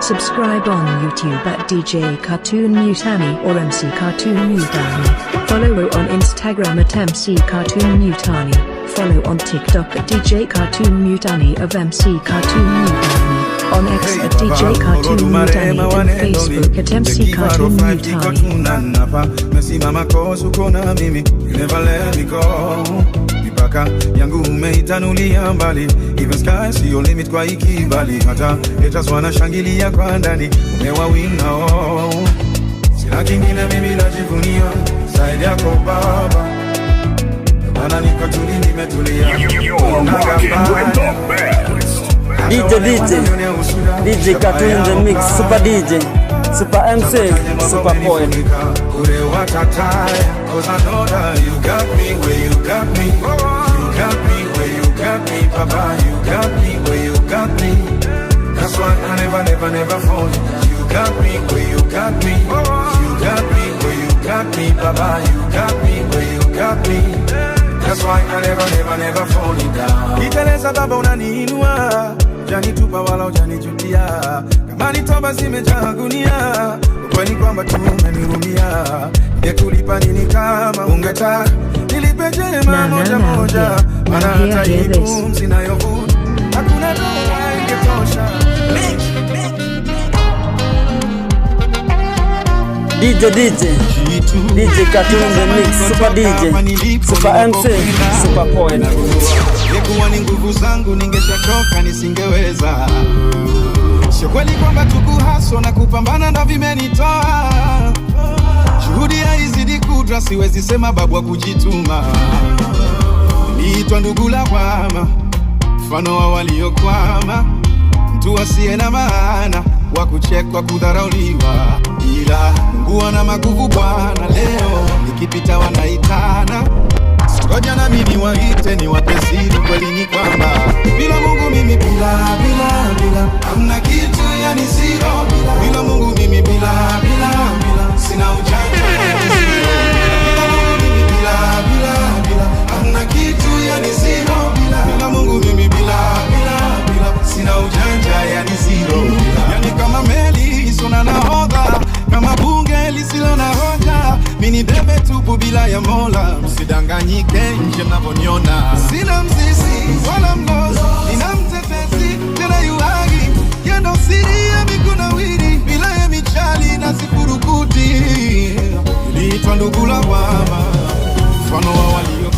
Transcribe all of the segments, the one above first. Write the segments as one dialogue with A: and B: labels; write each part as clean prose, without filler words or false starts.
A: Subscribe on YouTube at DJ Cartoon Mutani or MC Cartoon Mutani. Follow on Instagram at MC Cartoon Mutani. Follow on TikTok at DJ Cartoon Mutani of MC Cartoon Mutani. On X at DJ Cartoon Mutani and Facebook at MC Cartoon Mutani.
B: Nasimama kosu kona mimi, you never let me go. Mipaka yangu umeitanulia mbali, even sky see your limit kwa ikibali. Hata haters wanashangilia kwa ndani, umewawina oh. Sina kingine mimi najivunia zaidi yako baba, maana niko tuli nimetulia.
C: DJ Cartoon in the mix, Super DJ, Super MC, Super Poet.
B: Cause I know that you got me where you got me. You got me where you got me, Papa. You got me where you got me. That's why I never fall. You got me where you got me. You got me where you got me, Papa. You got me where you got me. That's why I never fall down. Iteleza baba unaniinua, janitupa wala ujanijutia. Kama ni toba zimejaa gunia, ukweli kwamba tu umenirumia. Ningekulipa nini kama ungetaka nilipe jema moja moja. Maana hata hii pumzi nayovuta hakuna dola ingetosha.
C: DJ Cartoon in the mix, Super DJ, Super MC, Super Poet.
B: Yekuwa ni nguvu zangu ningeshachoka nisingeweza. Sio kweli kwamba tukuhaso na kupambana ndo vimenitoa. Juhudi haizidi kudra, siwezi sema babu wa kujituma. Niitwa ndugu lawama, mfano wa waliokwama. Mtu asiye na maana, wa kuchekwa kudharauliwa. Ila Mungu ana maguvu Bwana, leo nikipita wanaitana. Ngoja na mimi waite ni wape siri, kweli ni kwamba bila Mungu mimi bila hamna kitu, yani zero. Bila Mungu mimi bila sina ujanja, yani zero. Bila Mungu mimi bila hamna kitu, yani zero. Bila Mungu mimi bila sina ujanja, yani zero. Yani kama meli isona nahodha, kama bunge lisilo na hoja, mini bebe tupu bila ya Mola. Msidanganyike nje mnavoniona, sina mzizi wala mlozi, nina mtetezi tena yuagi. Yendo siri ya mikunawiri, bila ya michali na sifurukuti. Niliitwa ndugu lawama, mfano wa walio.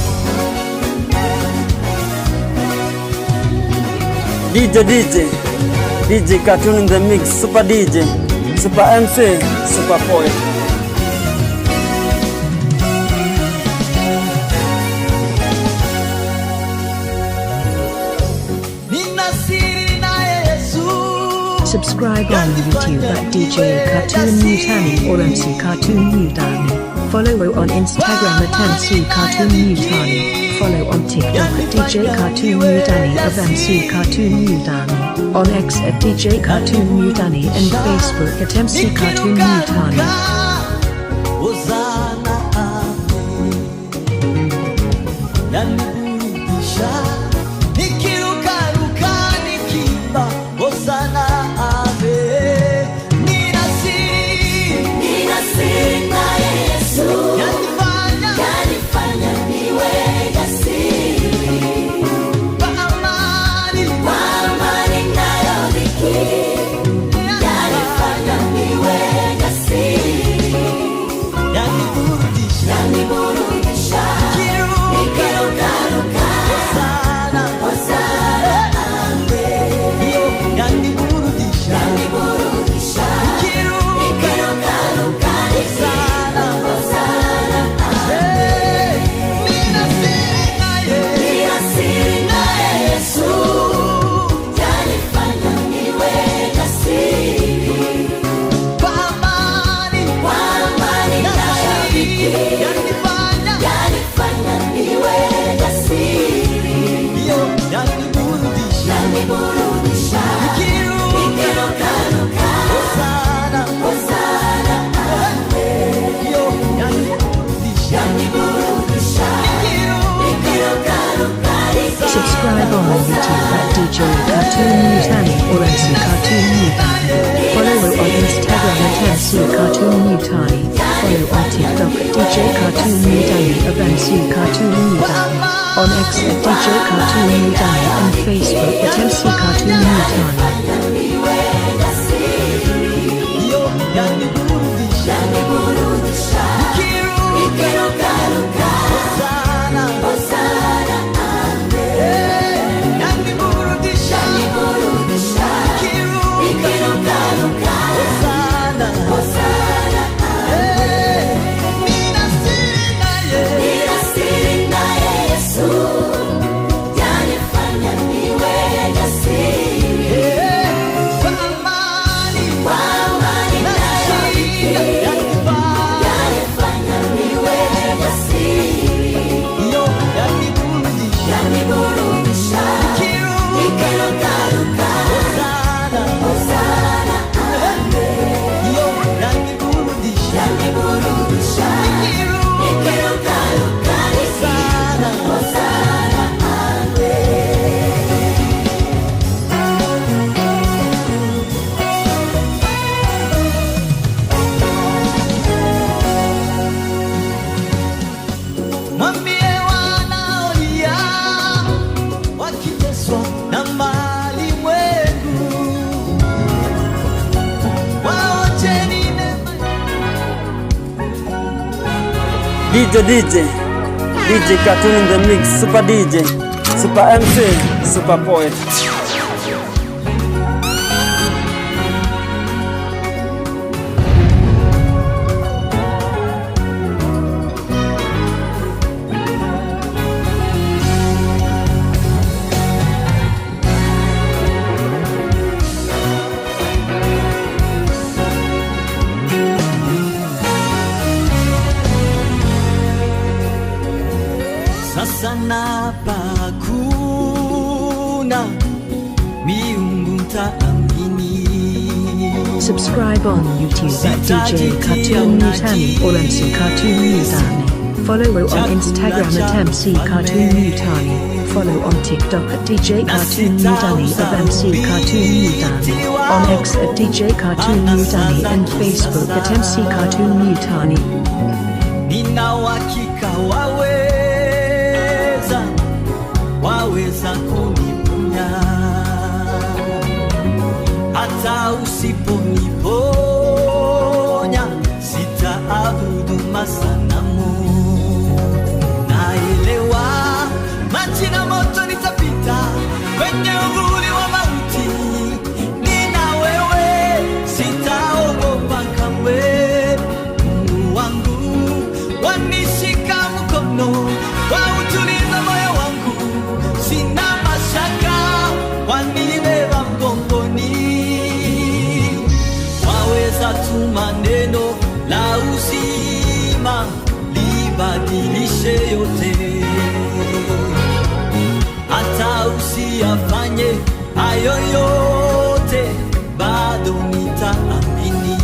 C: DJ Cartoon in the mix, Super DJ, Super MC, Super Poet.
A: Subscribe on YouTube at DJ Cartoon Mutani or MC Cartoon Mutani. Follow on Instagram at MC Cartoon Mutani. Follow on TikTok at DJ Cartoon Mutani of MC Cartoon Mutani. On X at DJ Cartoon Mutani and Facebook at MC Cartoon Mutani. Subscribe on YouTube at DJ Cartoon Mutani. or MC Cartoon Mutani. Follow on Instagram at MC Cartoon Mutani. Follow on TikTok at DJ Cartoon Mutani of MC Cartoon Mutani. On X at DJ Cartoon Mutani and Facebook at MC Cartoon Mutani.
C: DJ Cartoon in the mix, Super DJ, Super MC, Super Poet.
D: Sana pakuna miungu mtaamini.
A: Subscribe on YouTube at DJ Cartoon Mutani or MC Cartoon Mutani. Follow on Instagram at MC Cartoon Mutani. Follow on TikTok at DJ Cartoon Mutani of MC Cartoon Mutani. On X at DJ Cartoon Mutani and Facebook at MC Cartoon Mutani.
D: Nina uhakika waweza kuniponya hata usiponiponya, sitaabudu masanamu. Naelewa maji na moto nitapita kwenye uvuli wa mauti, nina wewe sitaogopa kamwe. Mungu wangu wanishika mkono, wautuliza moyo wangu, sina mashaka, wanibeba mgongoni. Waweza tuma neno la uzima libadilishe yote, hata usiyafanye hayo yote, bado nitaamini.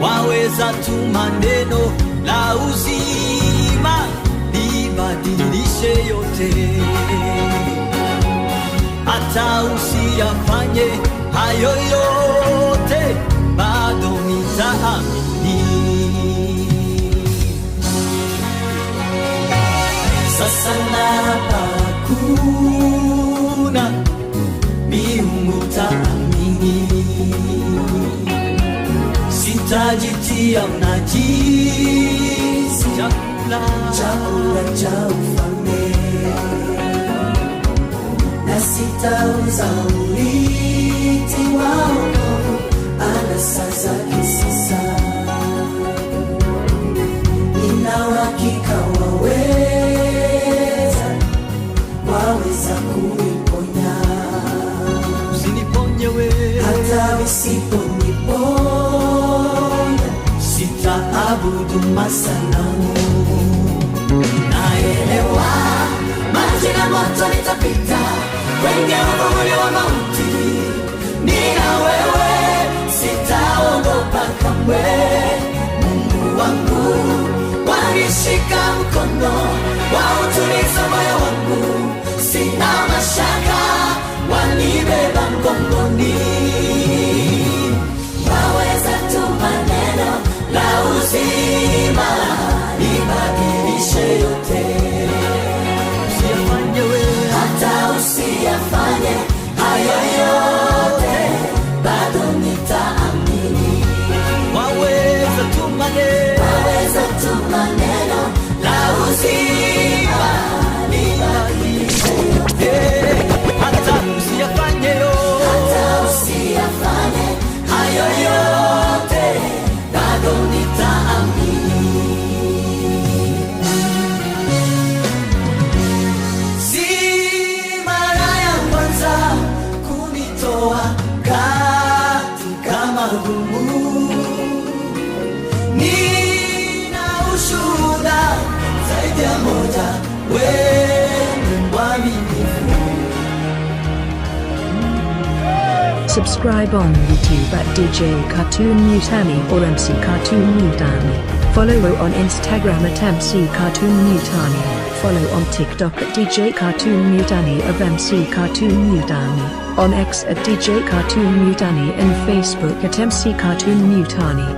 D: Waweza tuma neno la uzima libadilishe yote, hata usiyafanye hayo yote, bado nitaamini. Sasa napakuna miungu taamini, sitajitia unajisi, chakula cha ufalme, na sitauza urithi wako anasa za kisasa. Nina uhakika waweza kuniponya, usiniponye wewe, hata usiponiponya, sitaabudu masanamu. Naelewa maji na moto nitapita kwenye uvuli wa mauti, nina wewe sitaogopa kamwe. Mungu wangu wanishika mkono, wautuliza moyo wangu, sina mashaka, mgongoni. Waweza tu maneno la uzima libadilishe yote. Usiyafanye wewe, hata usiyafanye hayo yote, bado nitaamini. Waweza tu maneno la uzima libadilishe yote. Hata usiyafanye hayo yote, bado nitaamini. Si mara ya kwanza kunitoa katika magumu, nina ushuhuda zaidi ya moja, wewe mwaminifu.
A: Subscribe on YouTube at DJ Cartoon Mutani or MC Cartoon Mutani. Follow on Instagram at MC Cartoon Mutani. Follow on TikTok at DJ Cartoon Mutani of MC Cartoon Mutani. On X at DJ Cartoon Mutani and Facebook at MC Cartoon Mutani.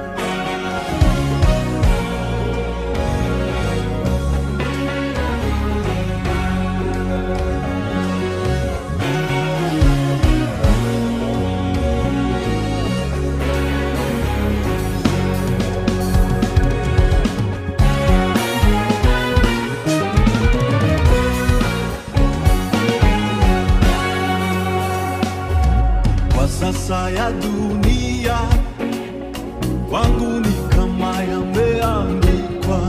B: Sasa ya dunia kwangu ni kama yameandikwa,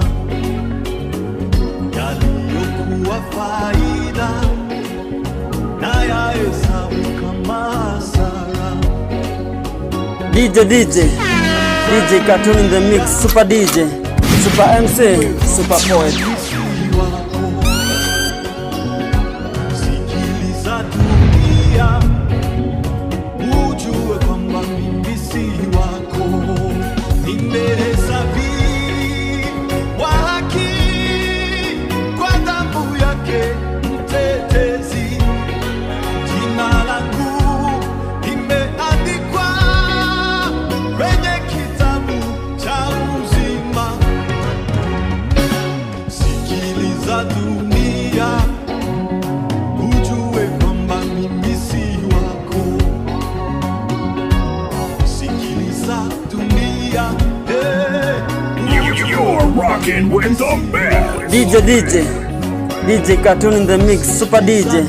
B: yaliyokuwa faida na yahesabu kama hasara.
C: DJ Cartoon in the mix, Super DJ, Super MC, Super Poet.
B: Sikiliza dunia, ujue kwamba mimi si wako. Nimehesabiwa haki kwa damu yake mtetezi. Jina langu limeandikwa kwenye kitabu cha uzima. Sikiliza dunia, ujue kwamba mimi si wako. Sikiliza dunia,
E: You're rocking with the best.
C: DJ Cartoon in the mix, Super DJ,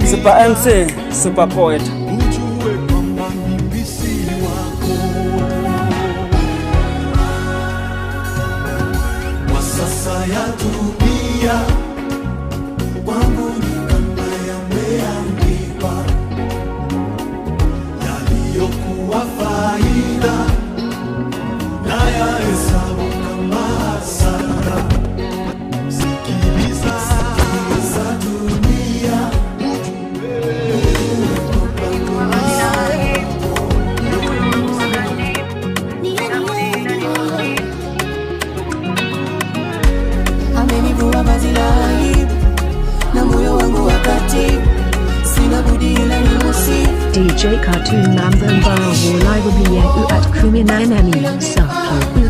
C: Super MC, Super Poet.
B: ujue kwamba mimi si wako. Kwa sasa ya dunia kwangu ni kama yameandikwa, yaliyokuwa faida na yahesabu kama hasara. Sikiliza dunia,
D: Amenivua vazi la aibu na moyo wangu wakati sina budi ila nimusifu.
A: DJ Cartoon Nambamba live BNU at 18 Saku.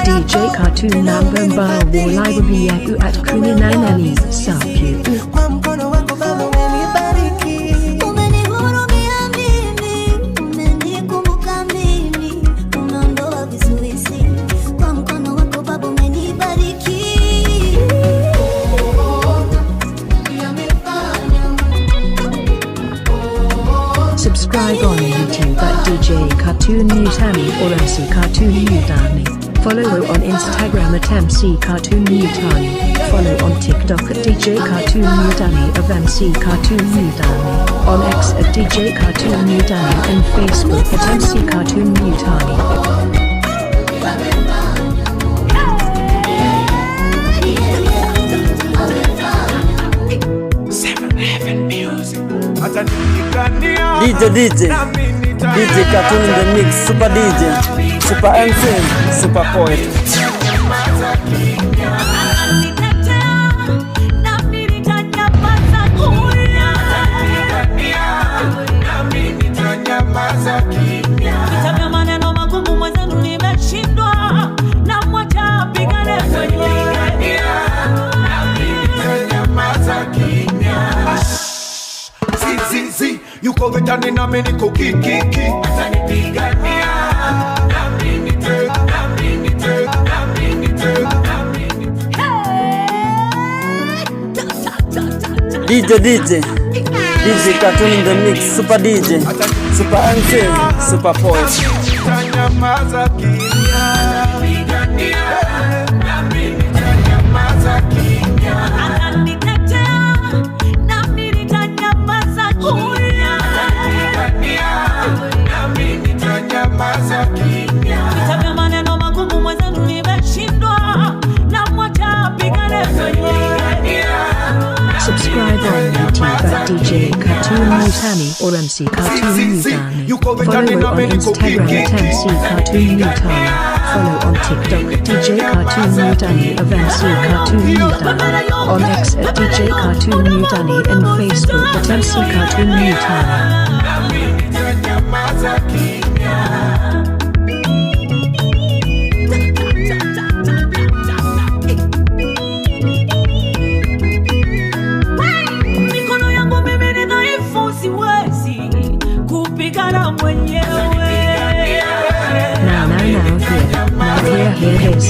A: DJ Cartoon Nambamba live BNU at 18 Saku.
D: Kwa mkono wako Baba umenibariki, umenihurumia mimi, umenikumbuka mimi, umeondoa vizuizi. Kwa mkono wako Baba umenibariki.
A: Subscribe on YouTube at DJ Cartoon Mutani or MC Cartoon Mutani. Follow on Instagram at MC Cartoon Mutani. Follow on TikTok at DJ Cartoon Mutani of MC Cartoon Mutani. On X at DJ Cartoon Mutani and Facebook at MC Cartoon Mutani.
C: DJ Cartoon in the mix, Super DJ, Super MC, Super Poet.
F: Yuko vitani na mimi niko kiki atanipigania
C: DJ Cartoon in the mix, Super DJ, Super MC, Super Poet.
F: Tanyamaza kimya
A: Subscribe on YouTube at DJ Cartoon Mutani or MC Cartoon Mutani. Follow on Instagram at MC Cartoon Mutani. Follow on TikTok at DJ Cartoon Mutani of MC Cartoon Mutani. On X at DJ Cartoon Mutani and Facebook at MC Cartoon Mutani. Here it is.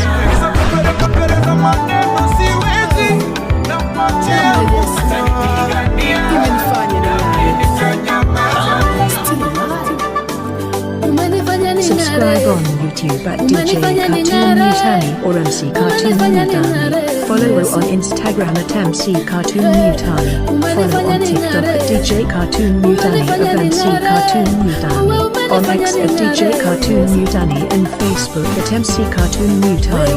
A: Subscribe on YouTube at DJ Cartoon Mutani or MC Cartoon Mutani. Follow on Instagram at MC Cartoon Mutani. Follow on TikTok at DJ Cartoon Mutani of MC Cartoon Mutani. On X at DJ Cartoon Mutani and Facebook at MC Cartoon Mutani.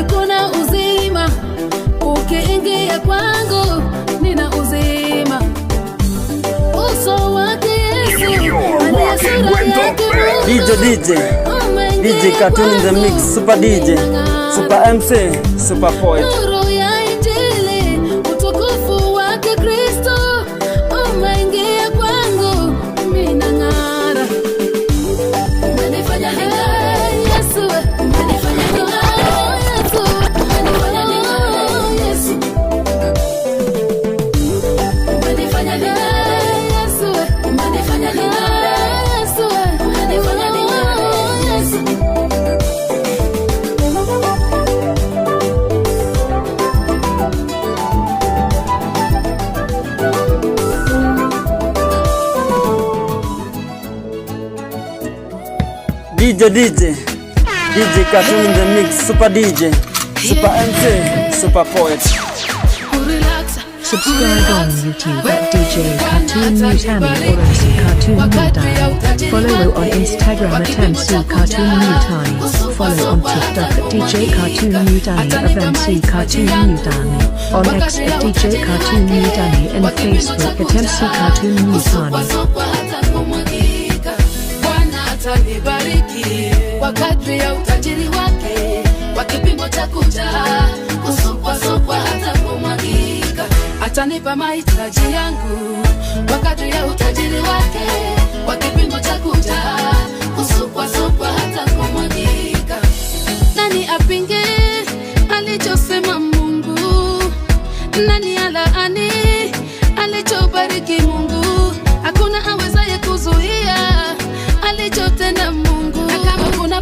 G: Kuna uzima ukiingia kwangu nina uzima uso wake
C: DJ Cartoon in the mix, Super DJ, Super MC, Super Poet.
G: Utukufu wake Kristo umeingia kwangu mina ngara umenifanya ning'are Yesu umenifanya ning'are
C: DJ Cartoon in the mix, Super DJ, Super MC, Super Poet.
A: Subscribe on YouTube at DJ Cartoon Mutani or MC Cartoon Mutani. Follow on Instagram at MC Cartoon Mutani. Follow on TikTok at DJ Cartoon Mutani of MC Cartoon Mutani. On X at DJ Cartoon Mutani and Facebook at MC Cartoon Mutani.
G: Atanibariki kwa kadri ya utajiri wake, kwa kipimo cha kujaa, kusupwa hata kumwagika. Atanipa mahitaji yangu kwa kadri ya utajiri wake, kwa kipimo cha kujaa, kusupwa hata kumwagika. Nani apinge alichosema Mungu? Nani alaani alichobariki Mungu? Hakuna awezaye kuzuia alichotenda Mungu. Na kama kuna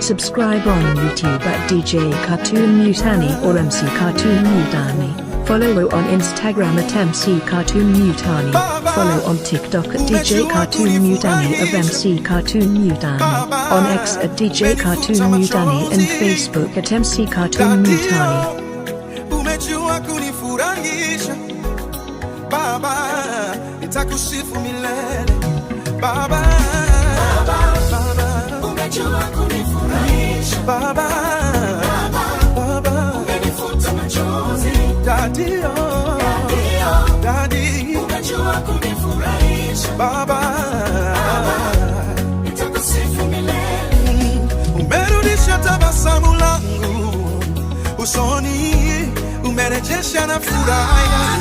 A: Subscribe on YouTube at DJ Cartoon Mutani or MC Cartoon Mutani. Follow on Instagram at MC Cartoon Mutani. Follow on TikTok at DJ Cartoon Mutani of MC Cartoon Mutani. On X at DJ Cartoon Mutani and Facebook at MC Cartoon Mutani.
B: Umejua kunifurahisha Baba, nitakusifu milele Baba, umejua kunifurahisha Baba, umenifuta machozi Daddy, umejua kunifurahisha Baba, nitakusifu milele. Umerudisha tabasamu langu usoni, umerejesha na furaha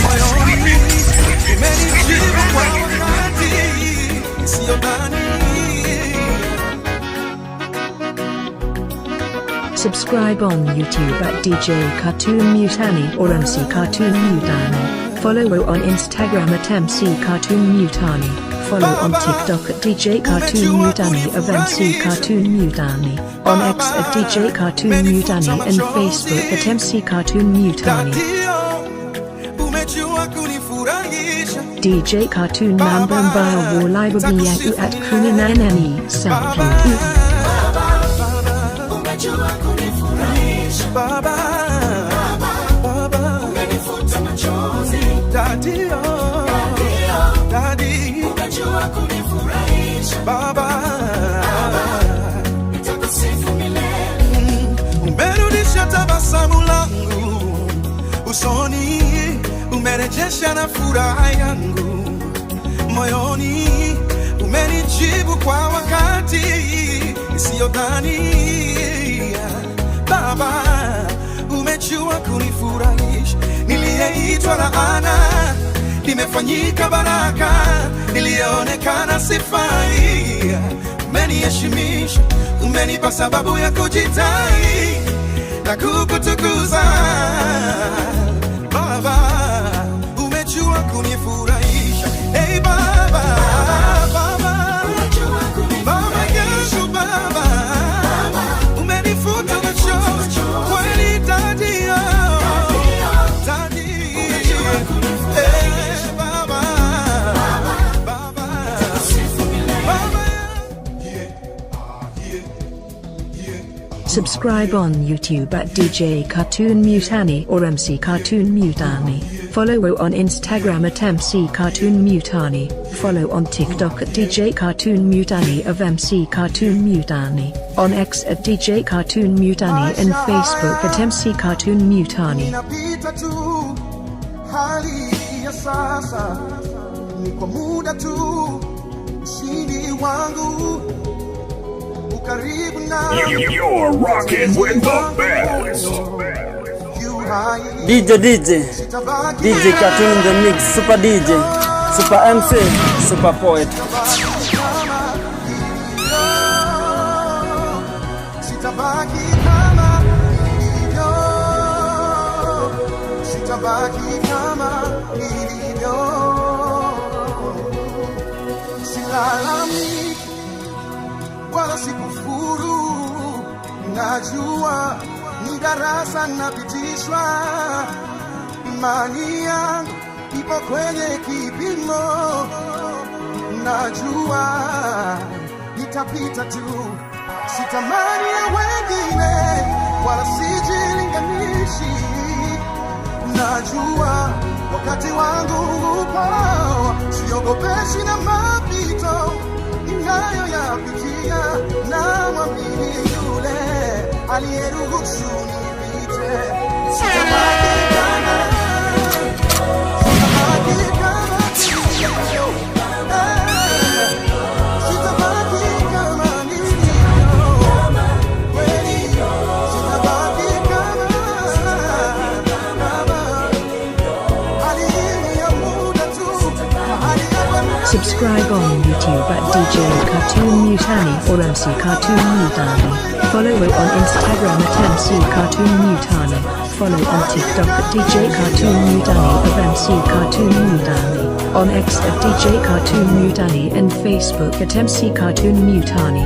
B: moyoni, umenijibu kwa wakati isiyodhani.
A: Subscribe on YouTube at DJ Cartoon Mutani or MC Cartoon Mutani. Follow on Instagram at MC Cartoon Mutani. Follow on TikTok at DJ Cartoon Mutani of MC Cartoon Mutani. On X at DJ Cartoon Mutani and Facebook at MC Cartoon Mutani. DJ Cartoon Namba Mbaya Live Biyangu at Kuninanani Sampu.
B: Baba, umenifuta machozi Daddy, umejua kunifurahisha Baba, nitakusifu milele. Umerudisha tabasamu langu usoni, umerejesha na furaha yangu moyoni, umenijibu kwa wakati isiyodhania Baba, umejua kunifurahisha. Niliyeitwa laana nimefanyika baraka, nilionekana sifai, umeniheshimisha, umenipa sababu ya kujitai na kukutukuza Baba, umejua kunifurahisha. Hey Baba, Baba, umejua kunifurahisha Baba, umenifuta machozi kweli Daddy,
A: Subscribe on YouTube at DJ Cartoon Mutani or MC Cartoon Mutani. Follow on Instagram at MC Cartoon Mutani. Follow on TikTok at DJ Cartoon Mutani of MC Cartoon Mutani. On X at DJ Cartoon Mutani and Facebook at MC Cartoon Mutani.
B: Inapita tu hali ya sasa, ni kwa muda tu, ushindi wangu ukaribu na.
E: You're rocking with the best.
C: DJ Cartoon in the mix, Super DJ, Super MC, Super Poet.
B: Sitabaki kama nilivyo, sitabaki kama nilivyo, silalamiki wala sikufuru, najua ni darasa napitishwa, imani yangu ipo kwenye kipimo, najua nitapita tu, sitamani ya wengine wala sijilinganishi, najua wakati wangu upo, siogopeshi na mapito ninayoyapitia, na mwamini yule aliyeruhusu nipite. Sitabaki kama nilivyo, sitabaki kama nilivyo, kweli sitabaki kama hali ya muda tu, hali ya.
A: Subscribe on YouTube at DJ Cartoon Mutani or MC Cartoon Mutani. Follow on Instagram at MC Cartoon Mutani. Follow on TikTok at DJ Cartoon Mutani of MC Cartoon Mutani. On X at DJ Cartoon Mutani and Facebook at MC Cartoon Mutani.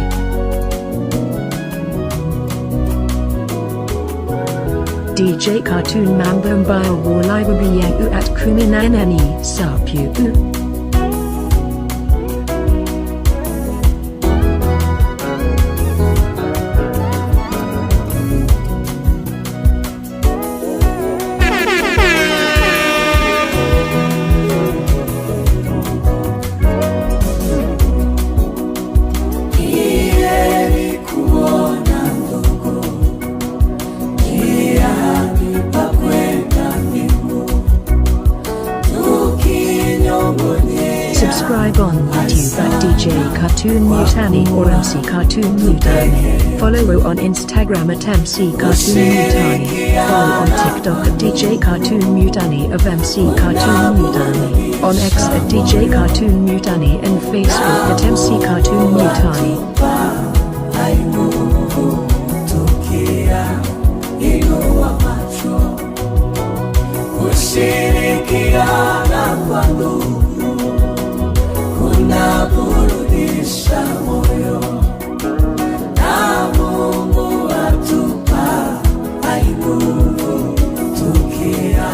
A: DJ Cartoon Mambo Mbaya Library yangu at kuminanani sapu. Subscribe on YouTube at DJ Cartoon Mutani or MC Cartoon Mutani. Follow on Instagram at MC Cartoon Mutani. Follow on TikTok at DJ Cartoon Mutani of MC Cartoon Mutani. On X at DJ Cartoon Mutani and Facebook at MC Cartoon Mutani.
D: Unaburudisha moyo na Mungu atupa aibu tukia.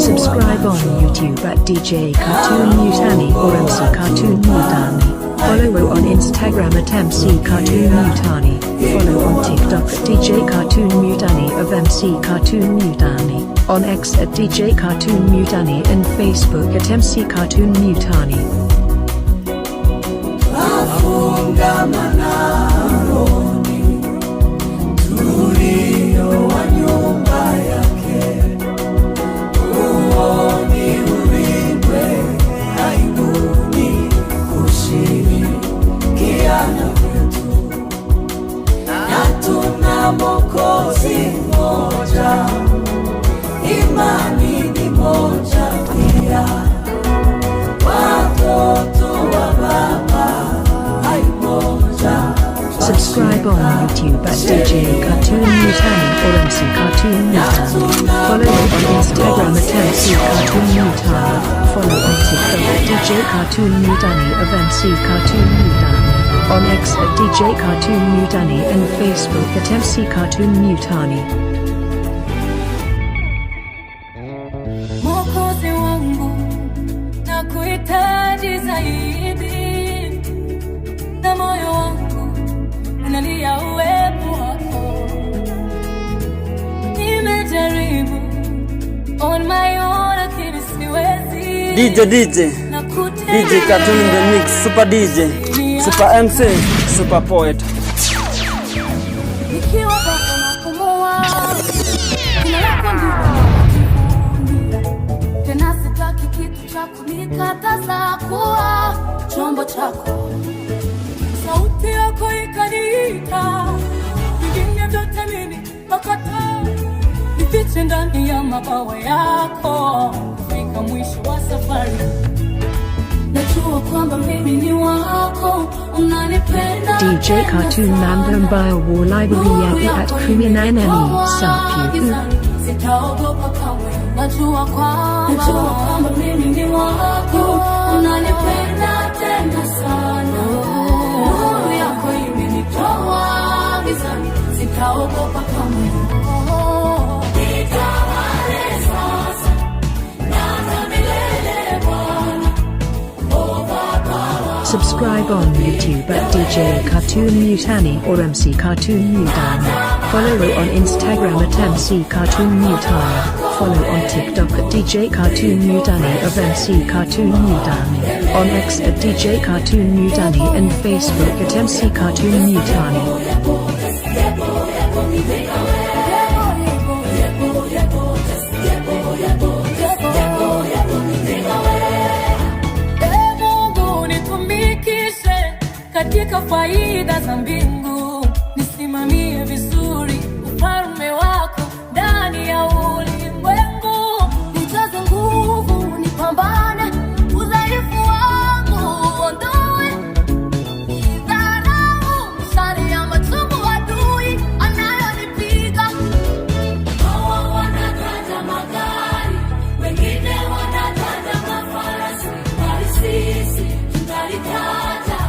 A: Subscribe on YouTube at DJ Cartoon Mutani or MC Cartoon Mutani. Follow on Instagram at MC Cartoon Mutani. Follow on TikTok at DJ Cartoon Mutani of MC Cartoon Mutani. On X at DJ Cartoon Mutani and Facebook at MC Cartoon Mutani.
D: Mwokozi mmoja, imani ni moja pia, watoto wa baba haimoja.
A: Subscribe on YouTube at DJ Cartoon Mutani or MC Cartoon Mutani. Follow on Instagram at MC Cartoon Mutani. Follow on TikTok at DJ Cartoon Mutani of MC Cartoon Mutani. On X at DJ Cartoon Mutani and Facebook at MC Cartoon Mutani.
D: Mwokozi wangu na kuhitaji zaidi, na moyo wangu unalia uwepo wako. Nimejaribu on my own lakini siwezi.
C: DJ Cartoon in the mix, Super DJ, Super MC, Super Poet.
D: Nikiwa bado napumua, jina lako ndilo tena, sitaki kitu cha kunikataza kuwa chombo chako. Sauti yako ikaniita, vingine vyote mimi nakataa. Nifiche ndani ya mabawa yako, kufika mwisho wa safari. Najua kwamba mimi ni wako, unanipenda.
A: DJ Cartoon Mambo Mbaya Library yangu at kuminanani sapu.
D: Sitaogopa kamwe, najua kwamba mimi ni wako, unanipenda tena sana. Nuru yako imenitoa gizani, sitaogopa kamwe. Nitawale sasa na milele Bwana.
A: Subscribe on YouTube at DJ Cartoon Mutani or MC Cartoon Mutani. Follow on Instagram at MC Cartoon Mutani. Follow on TikTok at DJ Cartoon Mutani of MC Cartoon Mutani. On X at DJ Cartoon Mutani and Facebook at MC Cartoon Mutani.
D: Katika faida za mbingu, nisimamie vizuri ufalme wako ndani ya ulimwengu. Nijaze nguvu, nipambane, udhaifu wangu uondoe. Dharau, mshale ya machungu adui anayonipiga. Hawa wanataja magari, wengine wanataja mafarasi, bali sisi tunalitaja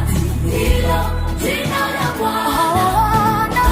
D: hilo jina la Bwana.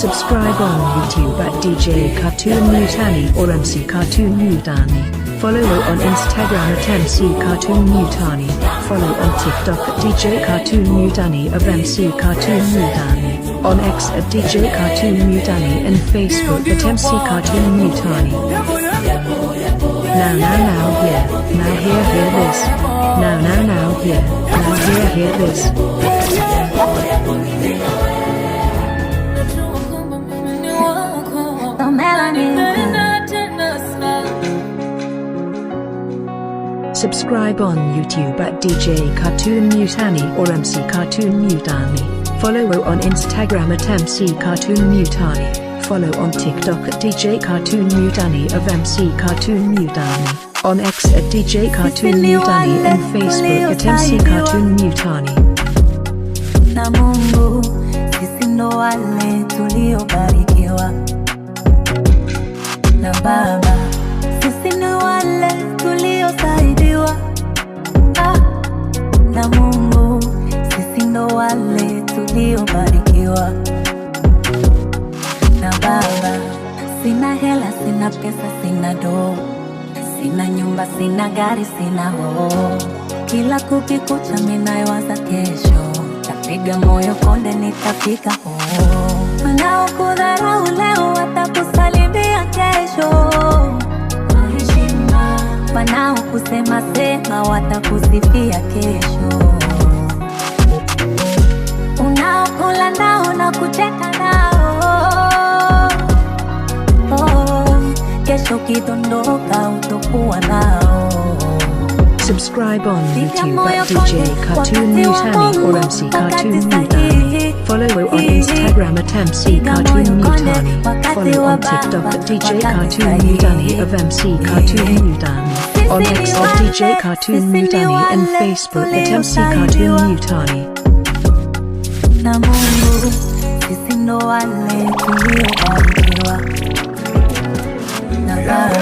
A: Subscribe on YouTube at DJ Cartoon Mutani or MC Cartoon Mutani. Follow on Instagram at MC Cartoon Mutani. Follow on TikTok at DJ Cartoon Mutani of MC Cartoon Mutani. On X at DJ Cartoon Mutani and Facebook at MC Cartoon Mutani. Now here. Now hear this. Now here. Now hear this. Subscribe on YouTube at DJ Cartoon Mutani or MC Cartoon Mutani. Follow on Instagram at MC Cartoon Mutani. Follow on TikTok at DJ Cartoon Mutani of MC Cartoon Mutani. On X at DJ Cartoon Mutani and Facebook at MC Cartoon Mutani.
H: Na Mungu, sisi ndo wale tuliobarikiwa na Baba, sisi ndo wale tuliosaidiwa na Mungu, sisi ndo wale tuliobarikiwa na Baba. Sina hela, sina pesa, sina doo, sina nyumba, sina gari, sina hoo. Kila kukikucha minayowaza kesho, tapiga moyo konde nitafika hoo. Wanaokudharau leo watakusalimia kesho. Wanaokusema sema watakusifia kesho. Unaokula nao na kucheka nao, kesho kidondoka utokuwa nao.
A: Subscribe on YouTube at DJ Cartoon Mutani or MC Cartoon Mutani. Follow on Instagram at MC Cartoon Mutani. Follow on TikTok at DJ Cartoon Mutani of MC Cartoon Mutani. On X at DJ Cartoon Mutani and Facebook at MC Cartoon Mutani.
H: Na Mungu, sisi ndo wale tuliobarikiwa na Baba.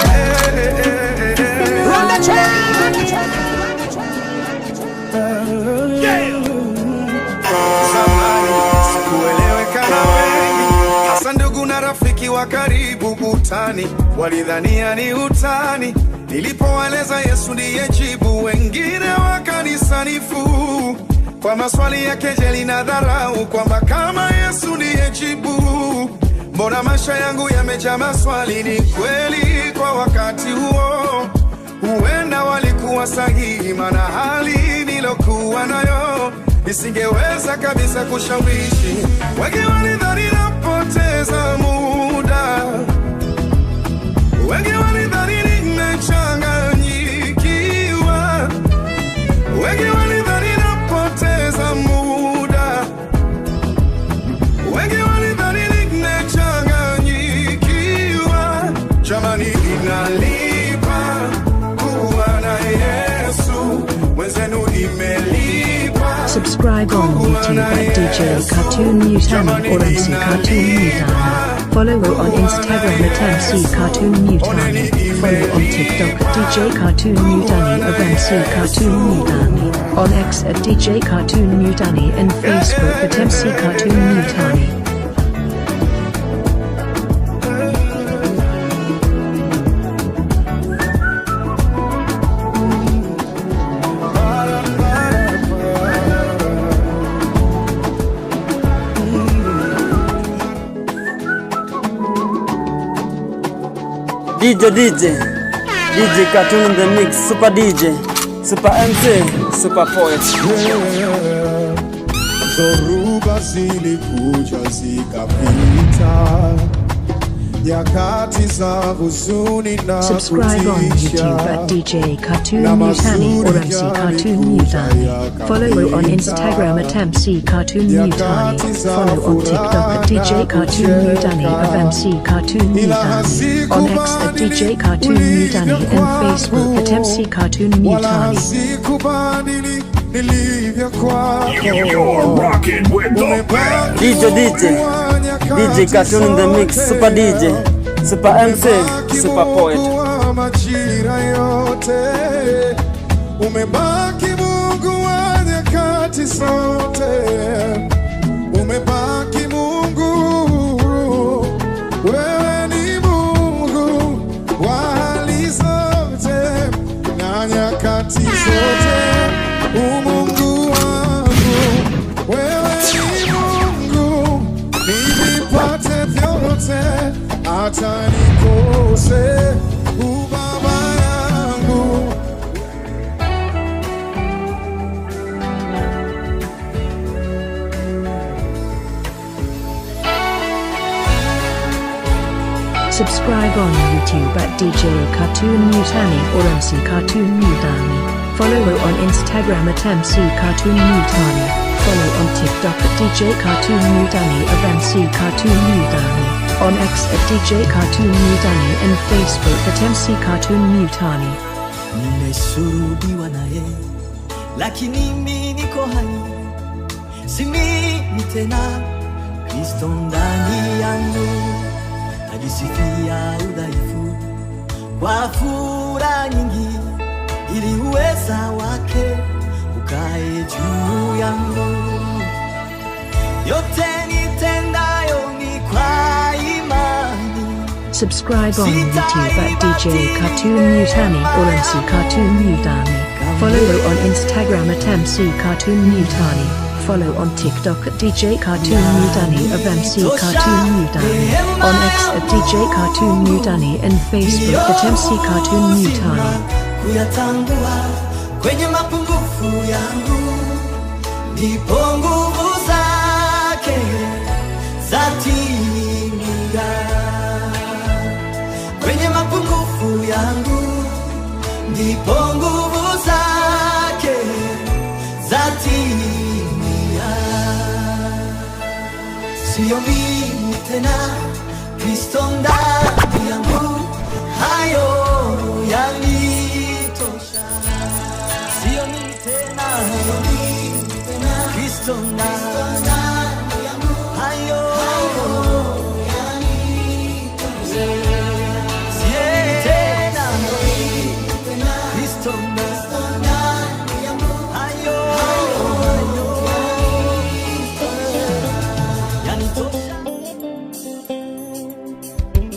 B: Sikueleweka na wengi, hasa ndugu na rafiki wa karibu kutani, walidhania ni utani. Nilipoeleza Yesu ndiye jibu, wengine wakanisanifu kwa maswali ya kejeli na dharau, kwamba kama Yesu ndiye jibu, mbona maisha yangu yamejaa maswali? Ni kweli kwa wakati huo huenda walikuwa sahihi, maana hali nilokuwa nayo nisingeweza kabisa kushawishi. Wengi walidhani napoteza muda, wengi walidhani nimechanganyikiwa, wengi walidhani napoteza muda, wengi walidhani nimechanganyikiwa. Jamani, inalipa kuwa na Yesu, wenzenu imelipa.
A: Subscribe on YouTube at DJ Cartoon Mutani or MC Cartoon Mutani. Follow on Instagram at MC Cartoon Mutani. Follow on TikTok at DJ Cartoon Mutani of MC Cartoon Mutani. On X at DJ Cartoon Mutani and Facebook at MC Cartoon Mutani.
C: DJ Cartoon in the mix, Super DJ, Super MC, Super Poet.
F: Dhoruba zilikuja zikapita, nyakati za huzuni na
A: Subscribe on YouTube at DJ Cartoon Mutani or MC Cartoon Mutani. Follow on Instagram at MC Cartoon Mutani. Follow on TikTok at DJ Cartoon Mutani of MC Cartoon Mutani. On X at DJ Cartoon Mutani and Facebook at MC Cartoon Mutani.
E: You're rocking with the best.
C: DJ Cartoon in the mix, Super DJ, Super MC, Super Poet.
F: Majira yote umebaki Mungu wa nyakati zote, umebaki Mungu Mungu wangu, wewe ni Mungu, nivipate vyote hata nikose ubaba yangu.
A: Subscribe on YouTube at DJ Cartoon Mutani or MC Cartoon Mutani. Follow on Instagram at MC Cartoon Mutani. Follow on TikTok at DJ Cartoon Mutani of MC Cartoon Mutani. On X at DJ Cartoon Mutani and Facebook at MC Cartoon Mutani.
D: Nimeshuhudiwa naye, lakini mimi niko hai, si mimi tena, Kristo ndani yangu. Najisifia udhaifu kwa furaha nyingi, ili uweza wake ukae juu yangu. Yote nitendayo ni kwa imani.
A: Subscribe on YouTube at DJ Cartoon Mutani or MC Cartoon Mutani. Follow on Instagram at MC Cartoon Mutani. Follow on TikTok at DJ Cartoon Mutani of MC Cartoon Mutani. On X at DJ Cartoon Mutani and Facebook at MC Cartoon Mutani.
D: Kuyatambua kwenye mapungufu yangu, ndipo nguvu zake zatimia. Kwenye mapungufu yangu, ndipo nguvu zake zatimia. Sio mimi tena, Kristo ndani yangu, hayo yanitosha. Sio mimi tena, Kristo ndani yangu, hayo yanitosha. Sio mimi tena, Kristo ndani yangu, hayo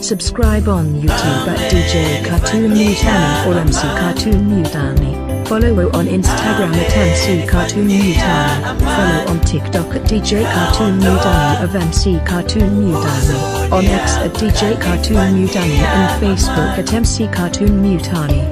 A: Subscribe on YouTube at DJ Cartoon Mutani or MC Cartoon Mutani. Follow on Instagram at MC Cartoon Mutani. Follow on TikTok at DJ Cartoon Mutani of MC Cartoon Mutani. On X at DJ Cartoon Mutani and Facebook at MC Cartoon Mutani.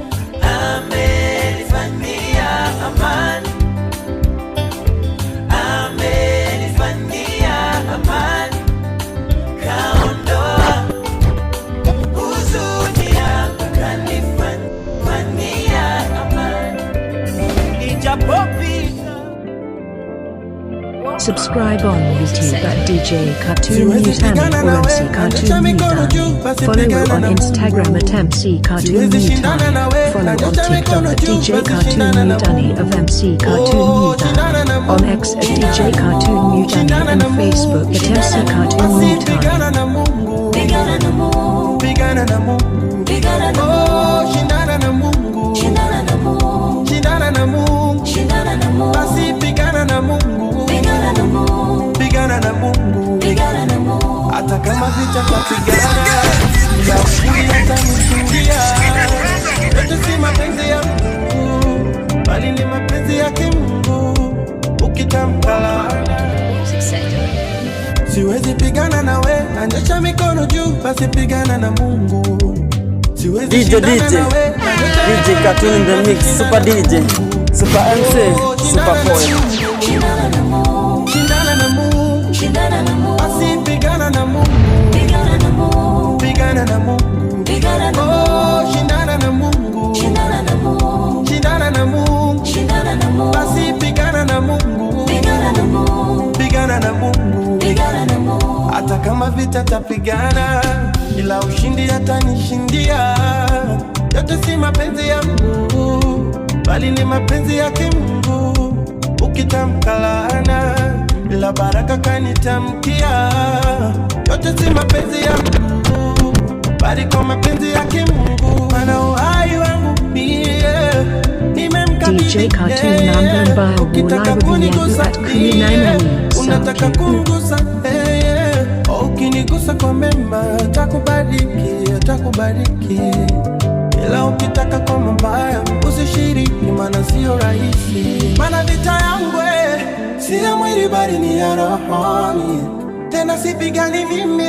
A: Subscribe on YouTube at DJ Cartoon Mutani or MC Cartoon Mutani. Follow on Instagram at MC Cartoon Mutani. Follow on TikTok at DJ Cartoon Mutani of MC Cartoon Mutani. On X at DJ Cartoon Mutani and Facebook at MC Cartoon Mutani.
B: Pigana na Mungu, pigana na Mungu, pigana na Mungu, shindana na Mungu, shindana na Mungu, shindana na Mungu, shindana na Mungu, basi pigana na Mungu, pigana na Mungu, pigana na Mungu, pigana na Mungu, hata kama vita tutapigana, ya ushindi atanishindia. Yote si mapenzi ya Mungu, bali ni mapenzi yake Mungu. Ukitamka laana, siwezi pigana nawe, anyosha mikono juu, basi pigana na Mungu. Siwezi shindana nawe,
C: DJ Cartoon in the mix, Super DJ, Super MC, Super Boy.
B: Shindana na Mungu, shindana na Mungu, shindana na Mungu, basi pigana na Mungu, pigana na Mungu, pigana na Mungu, pigana na Mungu, shindana na Mungu, shindana na Mungu, shindana na Mungu, shindana na Mungu, basi pigana na Mungu, pigana na Mungu, pigana na Mungu, pigana na Mungu, hata kama vita tapigana, ila ushindi atanishindia. Yote si mapenzi ya Mungu, bali ni mapenzi yake Mungu. Ukitamka laana, ila baraka kanitamkia. Yote si mapenzi ya Mungu, bali kwa mapenzi yake Mungu. Ana uhai wangu mie,
A: DJ Cartoon number by ukitaka kunigusa,
B: unataka kunigusa, ukinigusa kwa mema, takubariki, takubariki.
D: ila ukitaka kwa mabaya usishiriki, maana sio rahisi. Maana vita yangu si ya mwili bali ni ya rohoni, tena sipigani mimi,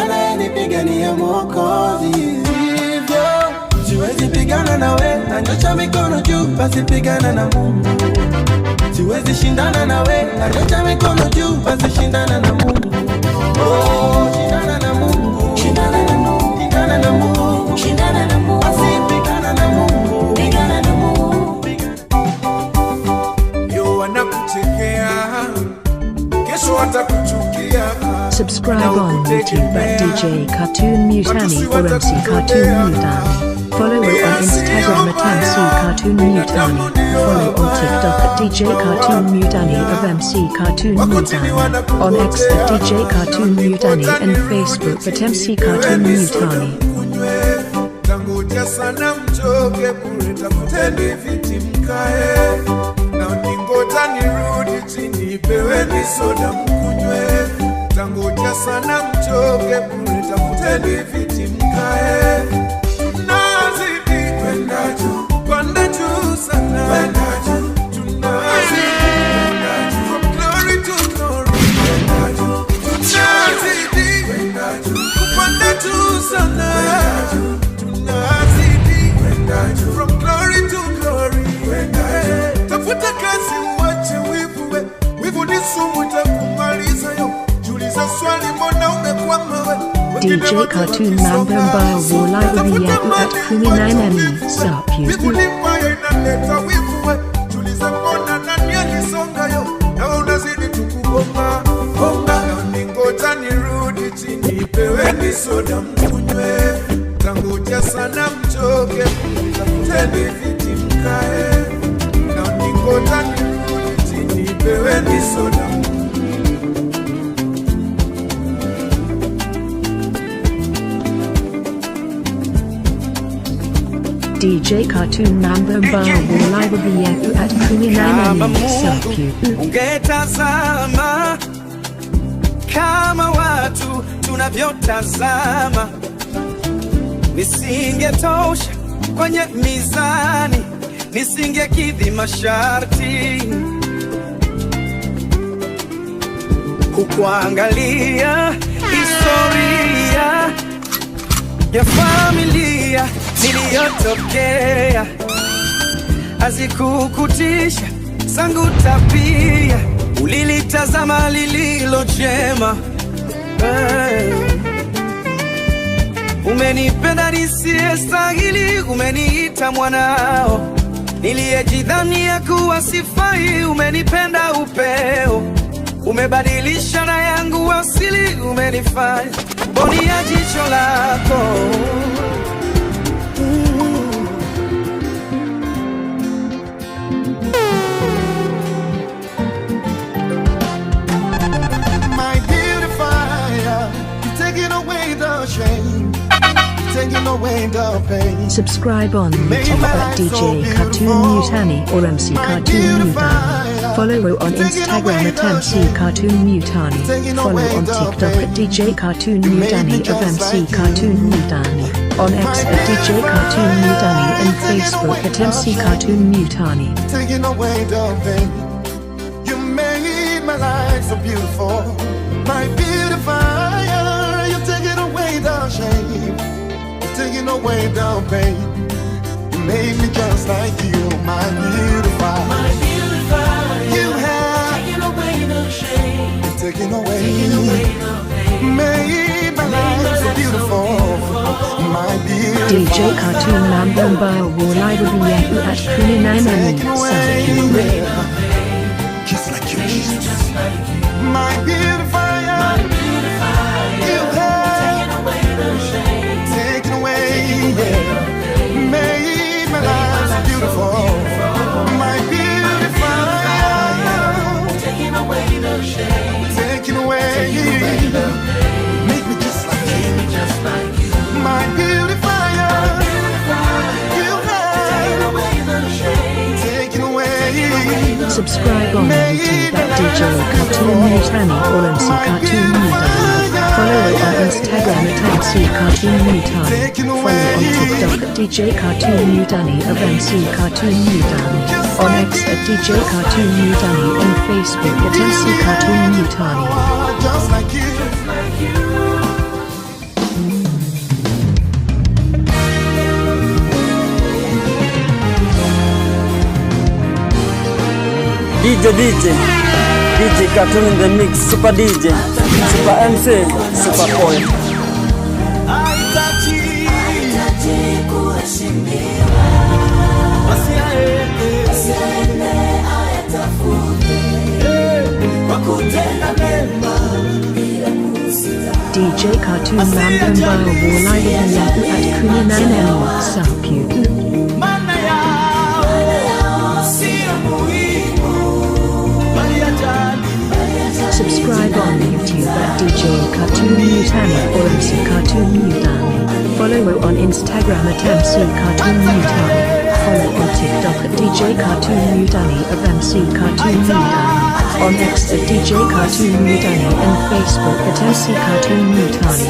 D: anayenipigania Mwokozi. Hivyo siwezi pigana nawe, nanyosha mikono juu, basi pigana na Mungu. Siwezi shindana nawe, nanyosha mikono juu, basi shindana na Mungu. Oh, shindana na Mungu, shindana na Mungu, shindana na Mungu, shindana na Mungu, basi pigana na Mungu, pigana na Mungu.
F: Yo wanakuchekea, kesho watakuchukia.
A: Subscribe on YouTube at DJ Cartoon Mutani or MC Cartoon Mutani. Follow on Instagram at MC Cartoon Mutani. Follow on TikTok at DJ Cartoon Mutani of MC Cartoon Mutani. On X at DJ Cartoon Mutani and Facebook at MC Cartoon Mutani.
F: Tangoja sana mchoke bure, tafuteni viti mkae, na ningoja nirudi chini peweni soda mkunywe. Tangoja sana mchoke bure, tafuteni viti mkae. Tunazidi kwenda juu, kwenda juu sana, kwenda juu. Tunazidi kwenda juu, from glory to glory, kwenda juu. Tunazidi kwenda juu, kwenda juu sana, tunazidi kwenda juu, from glory to glory, kwenda juu. Tafuta kazi uache wivu, wivu ni sumu itakumaliza yo.
A: DJ Cartoon Mambo Mbaya Live Yahoo at Kumi 9 Stop you.
F: Tangoja sana mchoke, tafuteni viti mkae, na ningoja nirudi chini peweni soda.
A: DJ Cartoon Mambo Mbaya Live Yahoo at Kumi 9 Stop you.
B: Ungetazama kama watu tunavyotazama, nisingetosha kwenye mizani, nisingekidhi masharti. Kukuangalia historia ya familia niliyotokea, hazikukutisha zangu tabia, ulilitazama lililo jema. Umenipenda nisiyestahili, umeniita mwanao, niliyejidhania kuwa sifai, umenipenda upeo, umebadilisha na yangu asili, umenifanya mboni ya jicho lako.
F: My beautifier, you're taking away the shame, taking away the pain.
A: Subscribe on YouTube at DJ Cartoon Mutani or MC Cartoon Mutani. Follow on Instagram at MC Cartoon Mutani. Follow on TikTok at DJ Cartoon Mutani of MC Cartoon Mutani. On X at DJ Cartoon Mutani and Facebook at MC Cartoon Mutani.
F: Taking away the pain, you made my life so beautiful. My beautifier, you're taking away the shame, you're taking away the pain. You made me just like you, my beautifier. My beautifier, you have taken away the shame, you're taking away the pain. Made my life so beautiful, my beautifier.
A: DJ Cartoon Mambo Mbaya Live Yahoo at Kumi 9 Stop you.
F: Just like you, Jesus. My beautifier, you have taken away the shame, taken away, made my life so beautiful. My beautifier, taking away the shame, taking away, make me just like you, my beautifier, you have taken away the shame, taken away.
A: Subscribe on YouTube at DJ Cartoon Mutani or MC Cartoon Mutani. Follow on Instagram at MC Cartoon Mutani. Follow on TikTok at DJ Cartoon Mutani of MC Cartoon Mutani. On X at DJ Cartoon Mutani and Facebook at MC Cartoon Mutani.
F: Just like you.
C: DJ Cartoon in the mix, Super DJ, Super MC, Super Poet.
A: DJ Cartoon Mambamba Walive Yaku at Kuninanemo Sapu. Subscribe on YouTube at DJ Cartoon Mutani or MC Cartoon Mutani. Follow on Instagram at MC Cartoon Mutani. Follow on TikTok at DJ Cartoon Mutani of MC Cartoon Mutani. On X at DJ Cartoon Mutani and Facebook at MC Cartoon Mutani.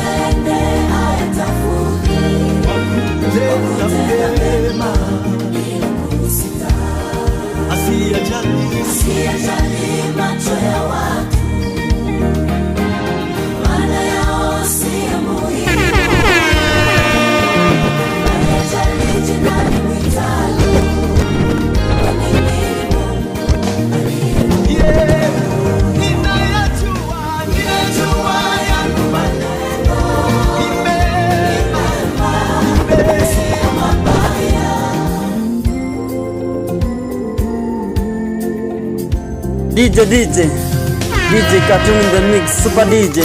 C: DJ Cartoon in the mix, Super DJ,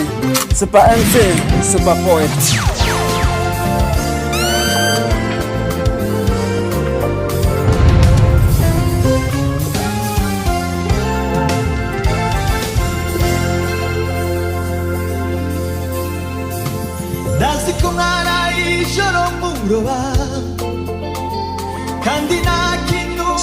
C: Super MC, Super Poet.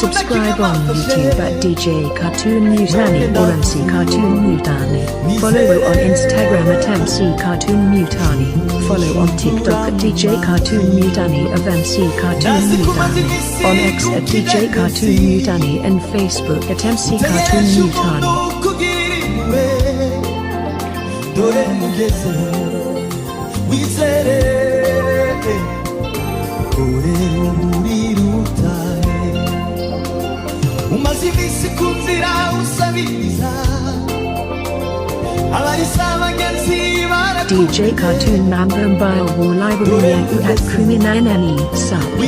A: Subscribe on YouTube at DJ Cartoon Mutani or MC Cartoon Mutani. Follow on Instagram at MC Cartoon Mutani. Follow on TikTok at DJ Cartoon Mutani of MC Cartoon Mutani. On X at DJ Cartoon Mutani and Facebook at MC Cartoon Mutani. DJ Cartoon Mambamba Walive Yaku at Kuninanemo Sapu.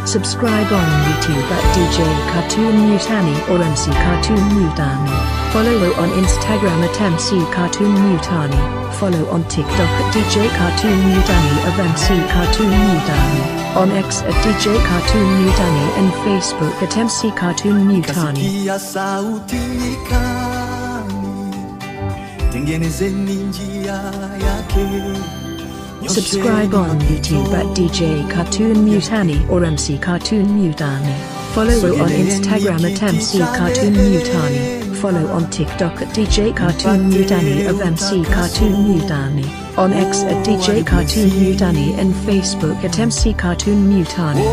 A: Subscribe on YouTube at DJ Cartoon Mutani or MC Cartoon Mutani. Follow on Instagram at MC Cartoon Mutani. Follow on TikTok at DJ Cartoon Mutani of MC Cartoon Mutani. On X at DJ Cartoon Mutani and Facebook at MC Cartoon Mutani. Subscribe on YouTube at DJ Cartoon Mutani or MC Cartoon Mutani. Follow on Instagram at MC Cartoon Mutani. Follow on TikTok at DJ Cartoon Mutani of MC Cartoon Mutani. On X at DJ Cartoon Mutani and Facebook at MC Cartoon Mutani.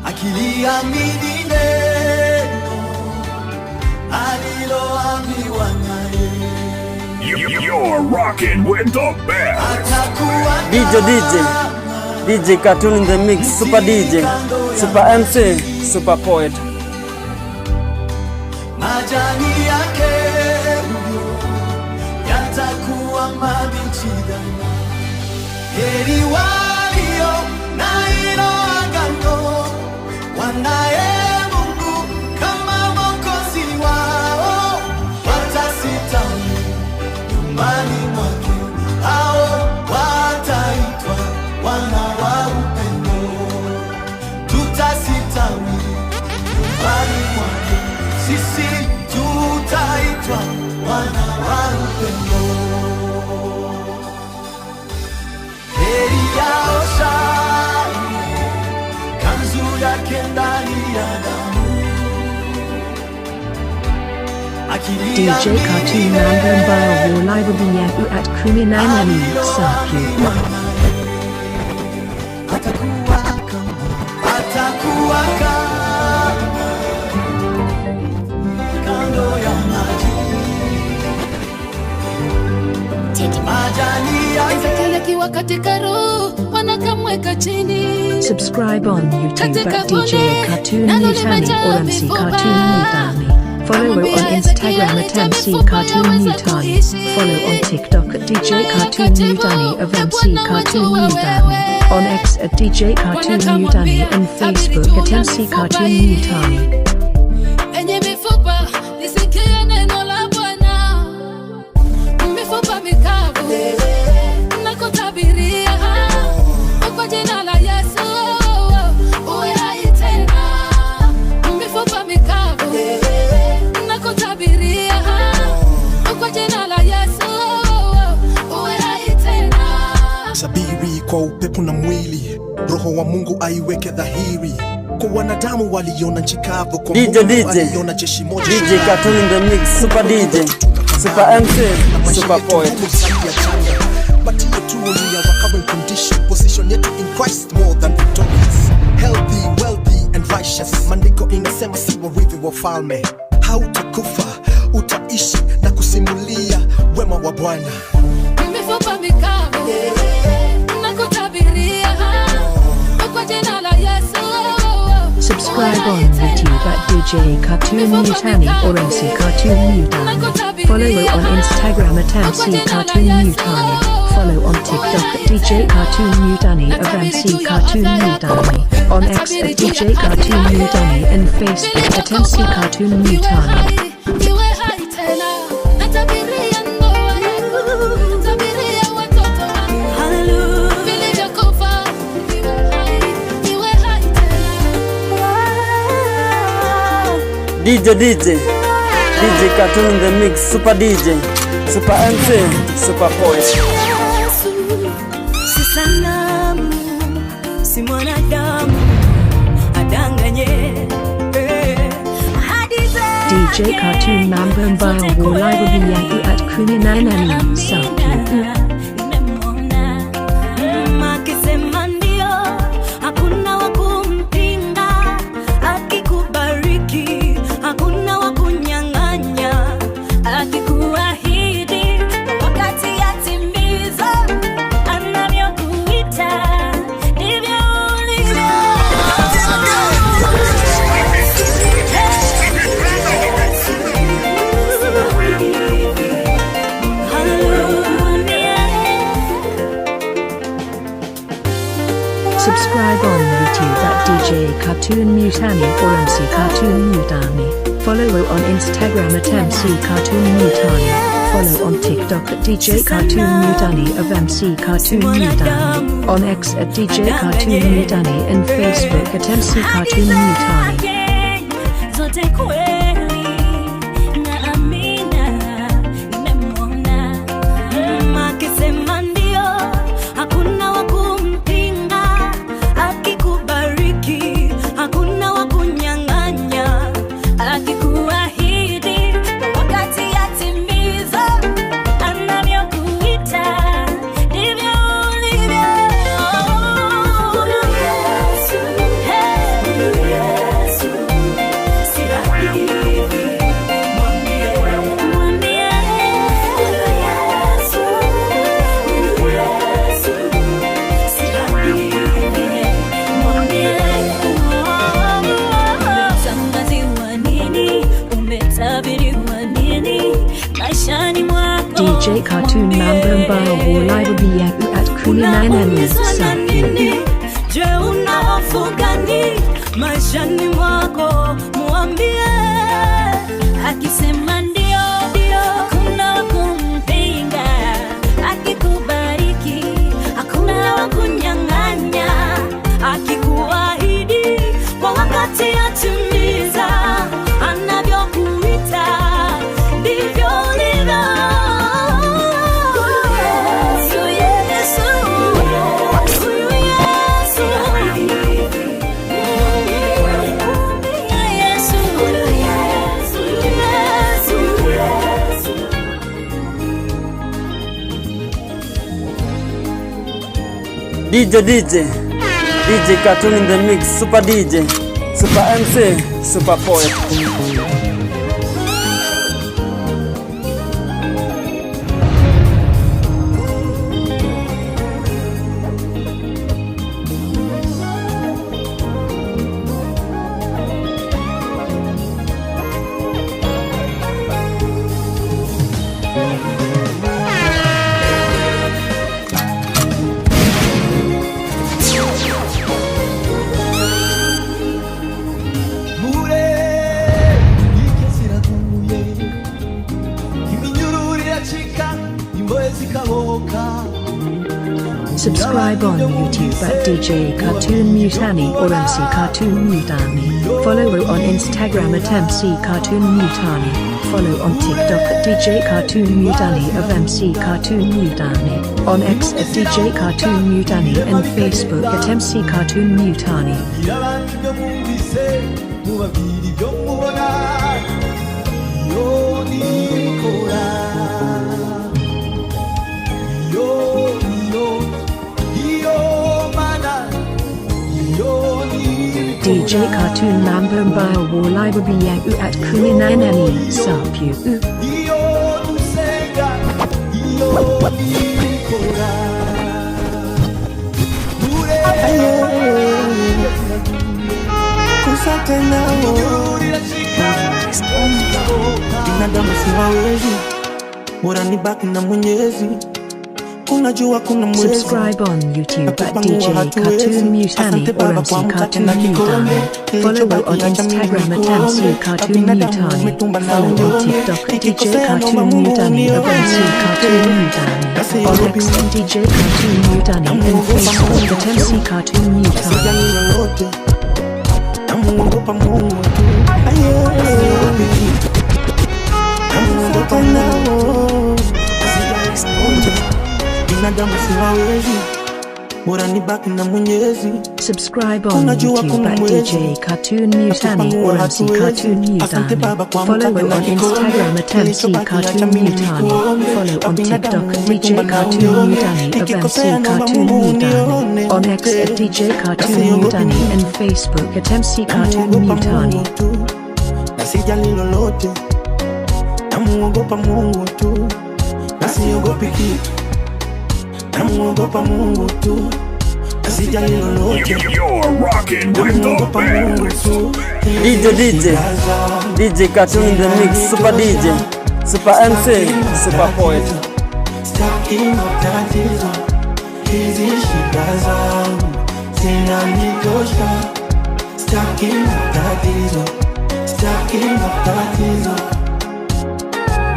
D: Akiliamini neno aliloambiwa naye.
E: You're rocking with the best.
C: DJ Cartoon in the mix, Super DJ, Super MC, Super Poet.
D: Majani yake yatakuwa mabichi daima. Heri walio na hilo agano, wanaye Mungu kama Mwokozi wao, watasitawi nyumbani mwake, hao wataitwa wana wa upendo. Tutasitawi nyumbani mwake, sisi tutaitwa wana wa upendo. Heri yao shani, kanzu yake ndani ya damu.
A: DJ Cartoon Namba Mbao live Bunyaku at Kuminanani Circuit.
D: Atakuwa kando ya maji. Majani yake
G: Ezekiel akiwa katika roho, wanakamweka chini.
A: Subscribe on YouTube at DJ Cartoon Mutani or MC Cartoon Mutani. Follow on Instagram at MC Cartoon Mutani. Follow on TikTok at DJ Cartoon Mutani of MC Cartoon Mutani. On X at DJ Cartoon Mutani and Facebook at MC Cartoon Mutani.
G: Enye mifupa nisikie neno la Bwana, mifupa mikavu nakutabiria kwa jina la Yesu, uwe hai tena. Mifupa mikavu nakutabiria kwa jina la Yesu, uwe hai tena.
I: Sabiri kwa upepo na mwili, roho wa Mungu aiweke dhahiri. Kwa wanadamu waliona nchi kavu, kwa Mungu waliona jeshi moja.
C: DJ Cartoon in the mix, Super DJ, Super MC, Super Poet.
I: But you two we are current condition, position yetu in Christ more than victorious. Healthy, wealthy and righteous. Maandiko inasema si warithi wa falme. Hautakufa, utaishi na kusimulia wema wa Bwana.
G: Mifupa mikavu nakutabiria kwa jina la Yesu.
A: Subscribe on YouTube at DJ Cartoon Mutani or MC Cartoon Mutani. Follow on Instagram at MC Cartoon Mutani. Follow on TikTok at DJ Cartoon Mutani of MC Cartoon Mutani. On X at DJ Cartoon Mutani and Facebook at MC Cartoon Mutani.
G: Iwe hai tena, natabiria ndoa yako, natabiria watoto wako. Vilivyokufa, iwe hai tena.
C: DJ Cartoon in the mix, Super DJ, Super MC, Super Poet.
J: Si sanamu, si mwanadamu adanganye.
A: DJ Cartoon Namba Mbao live Bunyaku at Kuminanani Circuit.
J: Akisema ndio, hakuna wa kumpinga. Akikubariki, hakuna wa kunyang'anya. Akikuahidi, wakati yatimiza. Anavyokuita, ndivyo ulivyo.
A: Subscribe on YouTube at DJ Cartoon Mutani or MC Cartoon Mutani. Follow on Instagram at MC Cartoon Mutani. Follow on TikTok at DJ Cartoon Mutani of MC Cartoon Mutani. On X at DJ Cartoon Mutani and Facebook at MC Cartoon Mutani.
J: Zote kweli na amina, nimemwona. Akisema ndio, hakuna wa kumpinga. Akikubariki, hakuna wa kunyang'anya. Akikuahidi, wakati yatimiza. Anavyokuita, ndivyo ulivyo. Yesu, hey, Yesu, si rahisi.
A: DJ Cartoon Mambo Mbao Live BU at Kuninanani Safi.
J: Je, una hofu gani maishani mwako? Muambie, akisema ndio, hakuna kumpinga. Akikubariki, hakuna kunyang'anya. Akikuahidi, kwa wakati atimiza. Anavyokuita, ndivyo ulivyo.
C: DJ Cartoon in the mix, Super DJ, Super MC, Super Poet.
A: Subscribe on YouTube at DJ Cartoon Mutani or MC Cartoon Mutani. Follow on Instagram at MC Cartoon Mutani. Follow on TikTok at DJ Cartoon Mutani of MC Cartoon Mutani. On X at DJ Cartoon Mutani and Facebook at MC Cartoon Mutani. DJ Cartoon Mambo Mbao Live BU at Kuninanani Safi.
D: Binadamu siwawezi, bora nibaki na Mwenyezi. Unajua kuna mwezi.
A: Subscribe on YouTube at DJ Cartoon Mutani or MC Cartoon Mutani. Follow on Instagram at MC Cartoon Mutani. Follow on TikTok at DJ Cartoon Mutani of MC Cartoon Mutani. On X at DJ Cartoon Mutani and Facebook at MC Cartoon Mutani.
D: Namuogopa Mungu tu. Namuogopa nao. Binadamu siwawezi, bora nibaki na Mwenyezi.
A: Subscribe on YouTube at DJ Cartoon Mutani or MC Cartoon Mutani. Follow on Instagram at MC Cartoon Mutani. Follow on TikTok at DJ Cartoon Mutani of MC Cartoon Mutani. On X at DJ Cartoon Mutani and Facebook at MC Cartoon Mutani.
D: Nasijali lolote, namuogopa Mungu tu. Nasiogopi kitu, namuogopa Mungu tu. Nasijali lolote,
E: You're rocking with the best.
C: DJ Cartoon in the mix, Super DJ, Super MC, Super Poet.
D: Staki matatizo, hizi shida zangu zinanitosha. Staki matatizo, staki matatizo.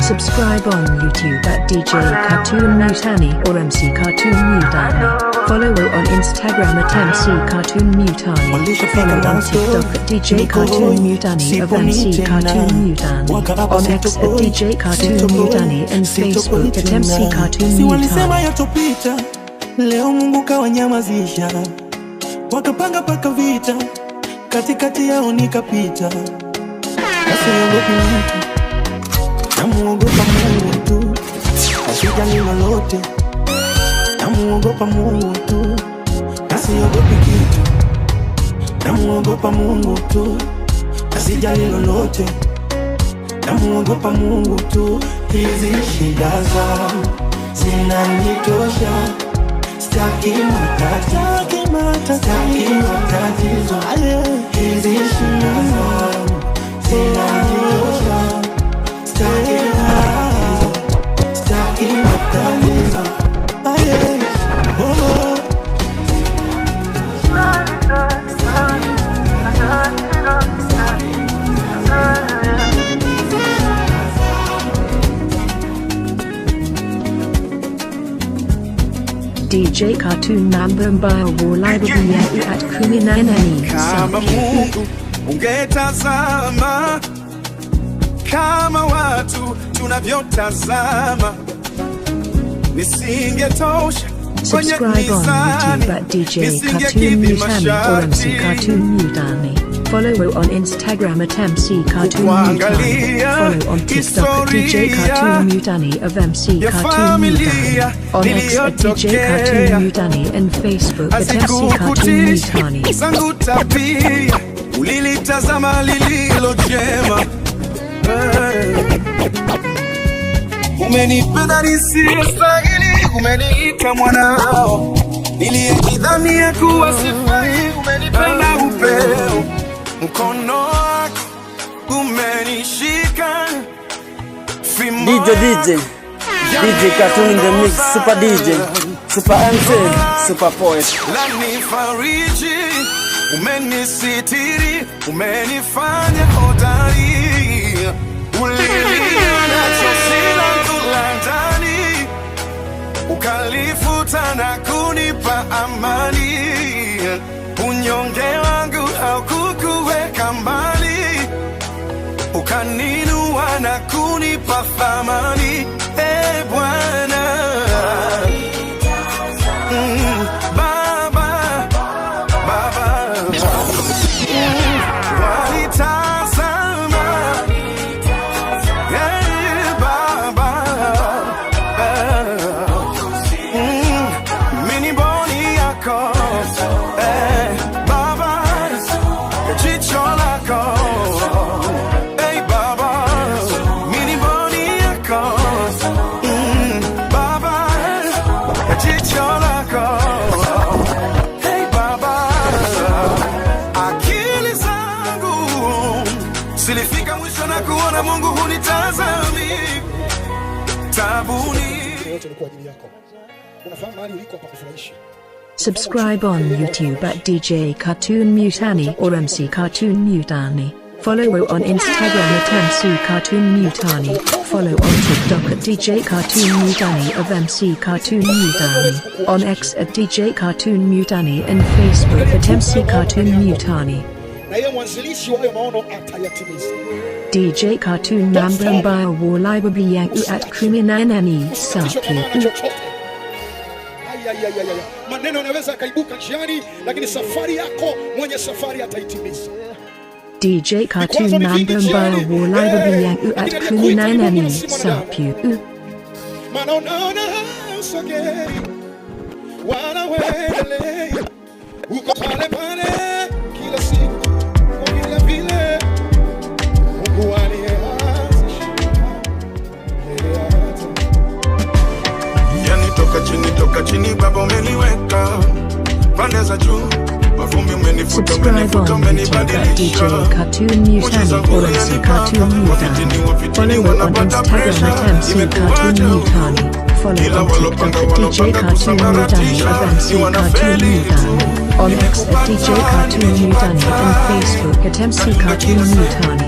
A: Subscribe on YouTube at DJ Cartoon Mutani or MC Cartoon Mutani. Follow on Instagram at MC Cartoon Mutani. Follow on TikTok at DJ Cartoon Mutani of MC Cartoon Mutani. On X at DJ Cartoon Mutani and Facebook at MC Cartoon
D: Si walisema
A: Mutani.
D: yatopita, leo Mungu kawanyamazisha. Wakapanga paka vita, katikati yao nikapita. Nasiogopi mtu, namuogopa Mungu tu. Nasijali lolote, namuogopa Mungu tu. Nasiogopi kitu, namuogopa Mungu tu. Nasijali lolote, namuogopa Mungu tu. Hizi shida zangu zinanitosha. Staki matatizo, staki matatizo. Hizi shida zangu zinanitosha. Staki matatizo, staki
A: DJ Cartoon Namba Mbaya Library at Kuminanani.
B: Kama Mungu ungetazama kama watu tunavyotazama, nisingetosha kwenye
A: Subscribe on YouTube at DJ Cartoon Mutani or MC Cartoon Mutani. Follow on Instagram at MC Cartoon Mutani. Follow on TikTok at DJ Cartoon Mutani of MC Cartoon Mutani. On X at DJ Cartoon Mutani and Facebook at MC Cartoon Mutani.
B: Zangu tabia ulilitazama lililo jema, umenipenda nisiyestahili, umeniita mwanao, niliyejidhania kuwa sifai, umenipenda upeo, mkono wako umenishika, fimbo
C: DJ Cartoon in the mix, Super DJ, Super MC, Super Poet.
B: lanifariji, umenisitiri, umenifanya hodari, ulilia nacho sila ndani, ukalifuta na kunipa amani, unyonge wangu haukukuweka mbali, ukaninua na kunipa thamani, Bwana. Silifika mwisho na kuona Mungu hunitazami tabuni.
A: Subscribe on YouTube at DJ Cartoon Mutani or MC Cartoon Mutani. Follow on Instagram at MC Cartoon Mutani. Follow on TikTok at DJ Cartoon Mutani of MC Cartoon Mutani. On X at DJ Cartoon Mutani and Facebook at MC Cartoon Mutani. DJ Cartoon Namba Mbaya Library yangu at Kuminanani Sapi.
K: Maneno yanaweza kaibuka njiani, lakini safari yako mwenye safari ataitimiza.
A: DJ Cartoon Namba Mbaya Library yangu at Kuminanani Sapi.
K: Maana unaona usogei wala uendelee, uko pale pale kila siku kwa vile Mungu aliyeanzisha.
B: Yani toka chini baba umeniweka pande za juu, mavumbi umenifuta,
A: Subscribe on YouTube at DJ Cartoon Mutani or MC Cartoon Mutani. Follow on Instagram at MC Cartoon Mutani. Follow on TikTok at DJ Cartoon Mutani of MC Cartoon Mutani. On X at DJ Cartoon Mutani and Facebook at MC Cartoon Mutani.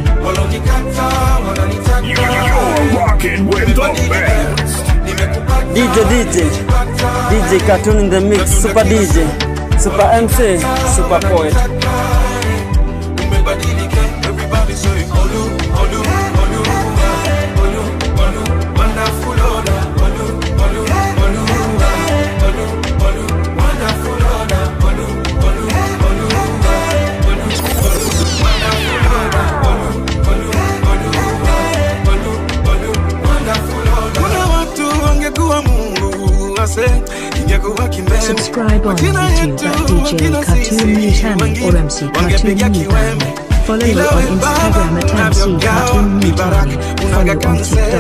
E: You're rocking with the best.
C: DJ Cartoon in the mix, Super DJ, Super MC, Super Poet.
B: Everybody say Olu, Olu, Olu, Olu, Olu, wonderful order, Olu, Olu, Olu, Olu, Olu, wonderful order, Olu, Olu, Olu, Olu, wonderful order, Olu, Olu, Olu, Olu, wonderful order. Kuna watu wangekuwa Mungu ase ingekuwa kimeme.
A: Subscribe on YouTube at DJ Cartoon Mutani or MC Cartoon Mutani. Follow on Instagram at MC Cartoon Mutani. Follow on TikTok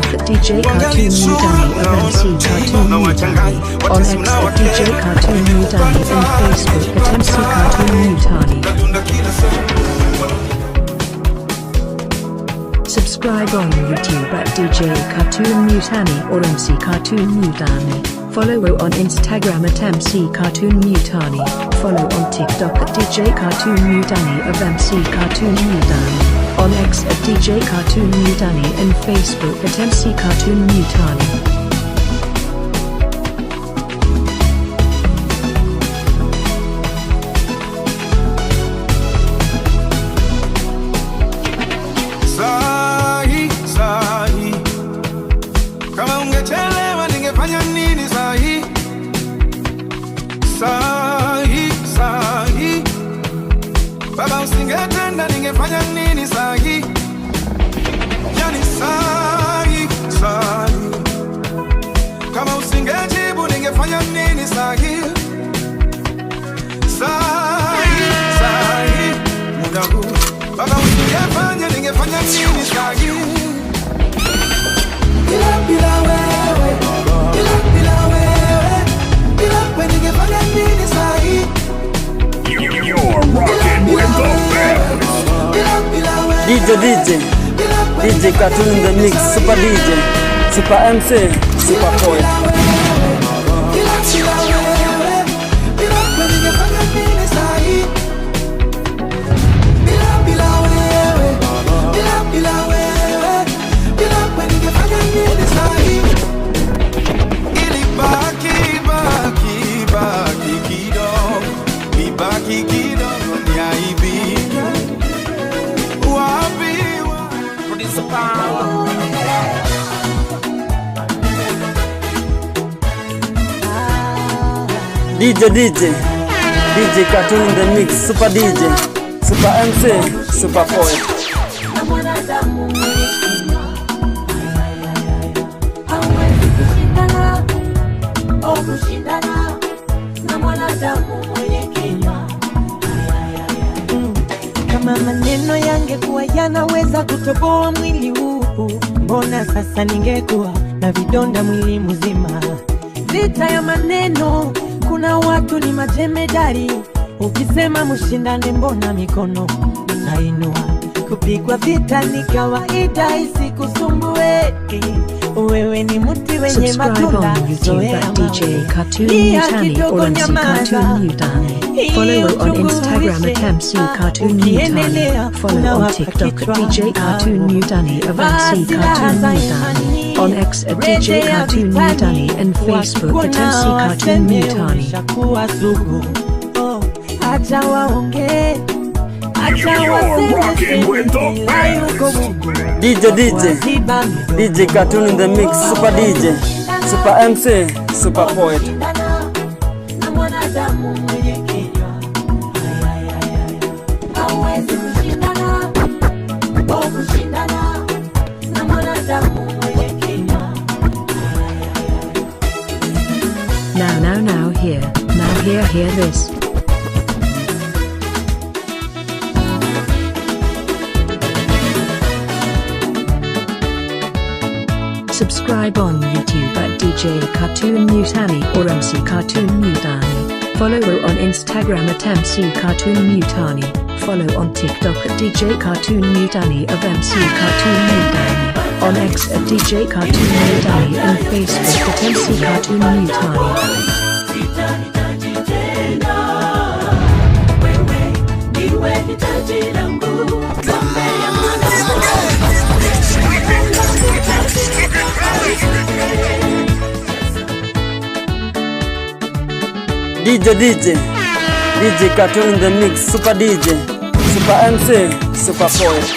A: at DJ Cartoon Mutani of MC Cartoon Mutani. On X at DJ Cartoon Mutani and Facebook at MC Cartoon Mutani. Subscribe on YouTube at DJ Cartoon Mutani or MC Cartoon Mutani. Follow on Instagram at MC Cartoon Mutani. Follow on TikTok at DJ Cartoon Mutani of MC Cartoon Mutani. On X at DJ Cartoon Mutani and Facebook at MC Cartoon Mutani.
B: nini sahi?
D: Bila wewe, bila wewe, bila ningefanya nini sahi?
E: You're rocking with the best.
C: DJ Cartoon in the mix, Super DJ, Super MC, Super Poet. DJ Cartoon in the mix, Super DJ, Super MC, Super Poet.
L: Kama maneno yangekuwa yanaweza kutoboa mwili huu, mbona sasa ningekuwa na vidonda mwili mzima. Vita ya maneno, kuna watu ni majemedari, ukisema mshindane mbona mikono nainua. Kupigwa vita ni kawaida, isikusumbue. Wewe ni mti wenye matunda.
A: Subscribe on YouTube at DJ Cartoon Mutani or MC Cartoon Mutani. Follow on Instagram at MC Cartoon Mutani. Follow on TikTok at DJ Cartoon Mutani of MC Cartoon Mutani. On X at DJ Cartoon Mutani and Facebook at MC Cartoon Mutani.
L: Acha waongee,
E: You're rocking with the best.
C: DJ Cartoon in the mix, Super DJ, Super MC, Super Poet.
A: Now hear this. Subscribe on YouTube at DJ Cartoon Mutani or MC Cartoon Mutani. Follow on Instagram at MC Cartoon Mutani. Follow on TikTok at DJ Cartoon Mutani of MC Cartoon Mutani. On X at DJ Cartoon Mutani and Facebook at MC Cartoon Mutani.
C: DJ Cartoon in the mix, Super DJ, Super MC, Super Poet.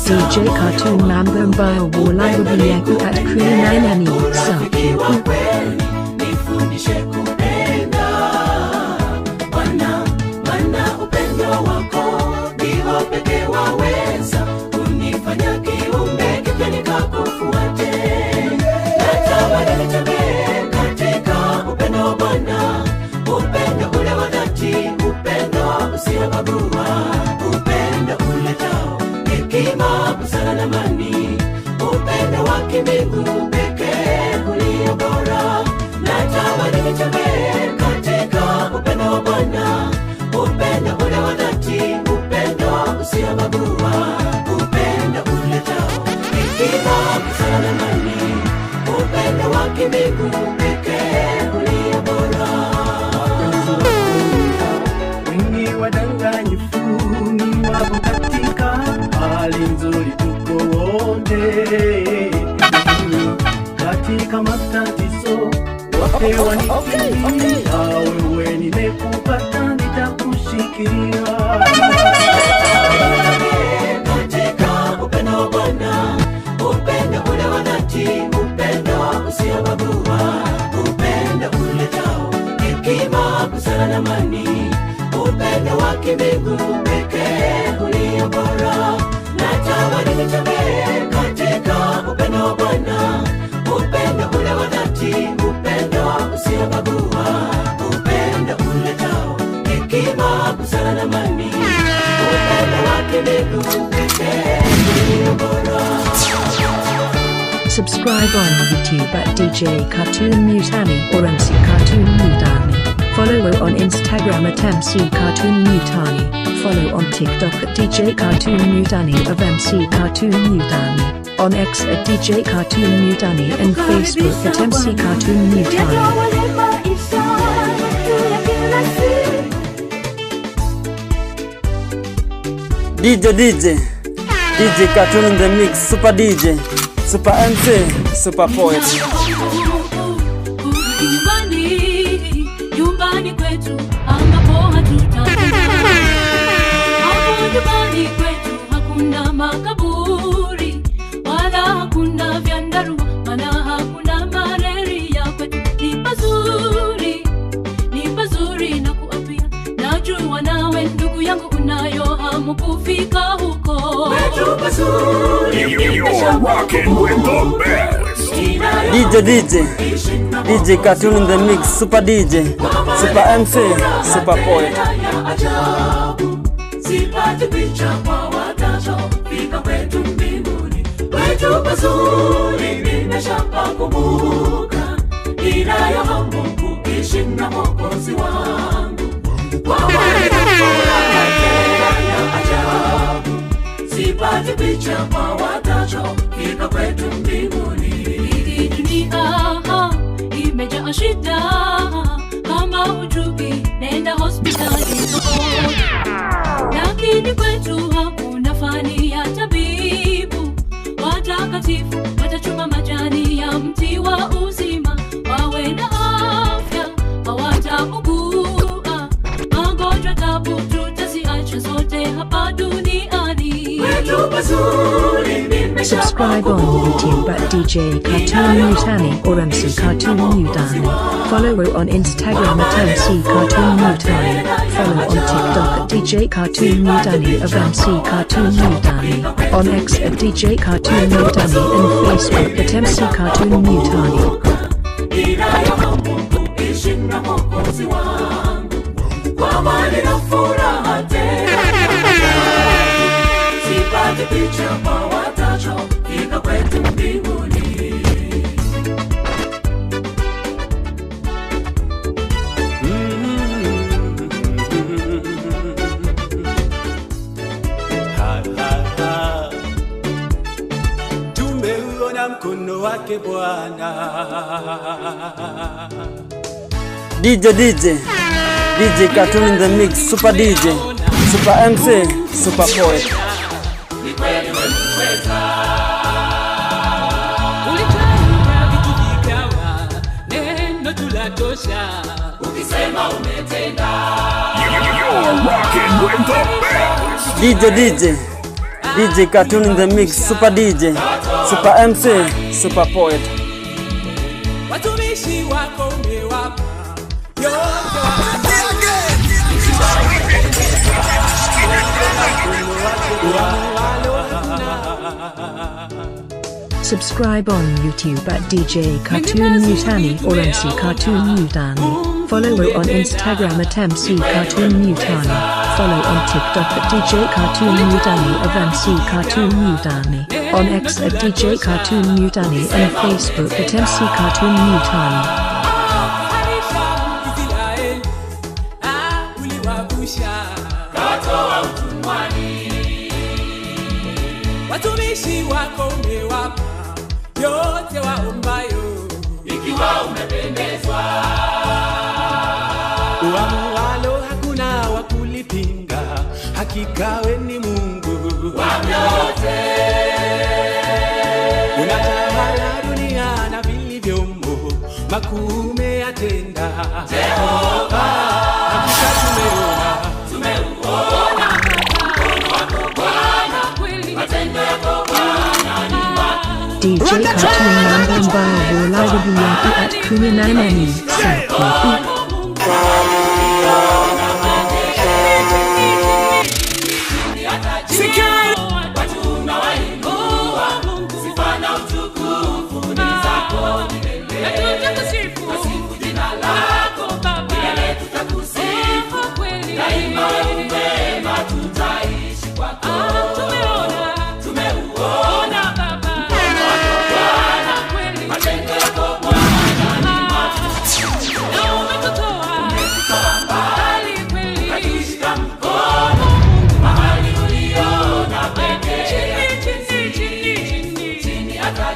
A: DJ Cartoon Mambo Mbaya Walangu Biyaku at Kulinani Saki.
J: Nifundishe kupenda Bwana, upendo wako ndio pekee waweza kunifanya kiumbe kipya nikakufuate. Natamani nitembee katika upendo wa Bwana, upendo ule wa dhati, upendo usiobagua, upendo uletao hekima, busara na amani, upendo wa kimbingu pekee ulio bora. Natamani nitembee katika upendo wa Bwana, upendo ule wa dhati, upendo usiobagua, upendo uletao hekima, busara na amani, upendo wa kimbingu pekee ulio bora.
D: Wengi wadanganyifu ni wapo katika hali nzuri, tuko wote katika matatizo, wote wanikimbia. Wewe nimekupata, nitakushikilia
J: katika upendo wa Bwana, upendo ule wa dhati, upendo mbingu pekee ulio bora. Natamani nitembee katika upendo wa Bwana, upendo ule wa dhati, upendo usiobagua, upendo uletao hekima, busara na amani, upendo wake mbingu pekee ulio bora.
A: Subscribe on YouTube at DJ Cartoon Mutani or MC Cartoon Mutani. Follow on Instagram at MC Cartoon Mutani. Follow on TikTok at DJ Cartoon Mutani of MC Cartoon Mutani. On X at DJ Cartoon Mutani and Facebook at MC Cartoon Mutani.
C: DJ Cartoon in the mix, Super DJ, Super MC, Super Poet.
G: Nyumbani kwetu ambapo hatutakufa. Hapo nyumbani kwetu hakuna makaburi, wala hakuna vyandarua, wala hakuna malaria. Kwetu ni pazuri na kuapia. Najua nawe ndugu yangu unayo hamu kufika huko.
J: Kwetu pazuri,
E: You're rocking with the best.
C: DJ Cartoon in the mix, Super DJ, Super MC, Super Poet.
J: Sipati picha kwa watacho fika kwetu mbinguni. Kwetu pazuri nimeshapakumbuka, ninayo hamu kuishi na Mwokozi wangu. Kwa wale ya ajabu, sipati picha kwa watacho fika kwetu mbinguni.
G: Hii dunia imejaa shida, kama hujui nenda hospitali. Lakini kwetu hakuna fani ya tabibu, watakatifu watachuma majani ya mti wa uzima, wawe na afya hawataugua. Magonjwa tabu tutaziacha zote hapa duniani.
J: Kwetu pazuri.
A: Subscribe on YouTube at DJ Cartoon Mutani or MC Cartoon Mutani. Follow on Instagram at MC Cartoon Mutani. Follow on TikTok at DJ Cartoon Mutani of MC Cartoon Mutani. On X at DJ Cartoon Mutani and Facebook at MC Cartoon Mutani.
J: Picha kwa watacho fika kwetu mbinguni.
D: Tumeuona mkono wake Bwana.
C: DJ Cartoon in the mix, Super DJ, Super MC, Super Poet.
J: Ukisema umetenda.
E: You're rocking with the best.
C: DJ Cartoon in the mix, Super DJ, Super MC, Super Poet.
D: Watumishi wako umewapa yote.
A: Subscribe on YouTube at DJ Cartoon Mutani or MC Cartoon Mutani. Follow on Instagram at MC Cartoon Mutani. Follow on TikTok at DJ Cartoon Mutani of MC Cartoon Mutani. On X at DJ Cartoon Mutani and Facebook at MC Cartoon Mutani.
D: Watumishi wako umewapa yote waombayo,
J: ikiwa umependezwa.
D: Uamualo hakuna wa kulipinga, hakika we ni Mungu
J: wa vyote.
D: Unatawala dunia na vilivyomo, makuu umeyatenda
J: Jehova.
D: Hakika tumeuona
A: DJ Cartoon namba live at 18 Safi.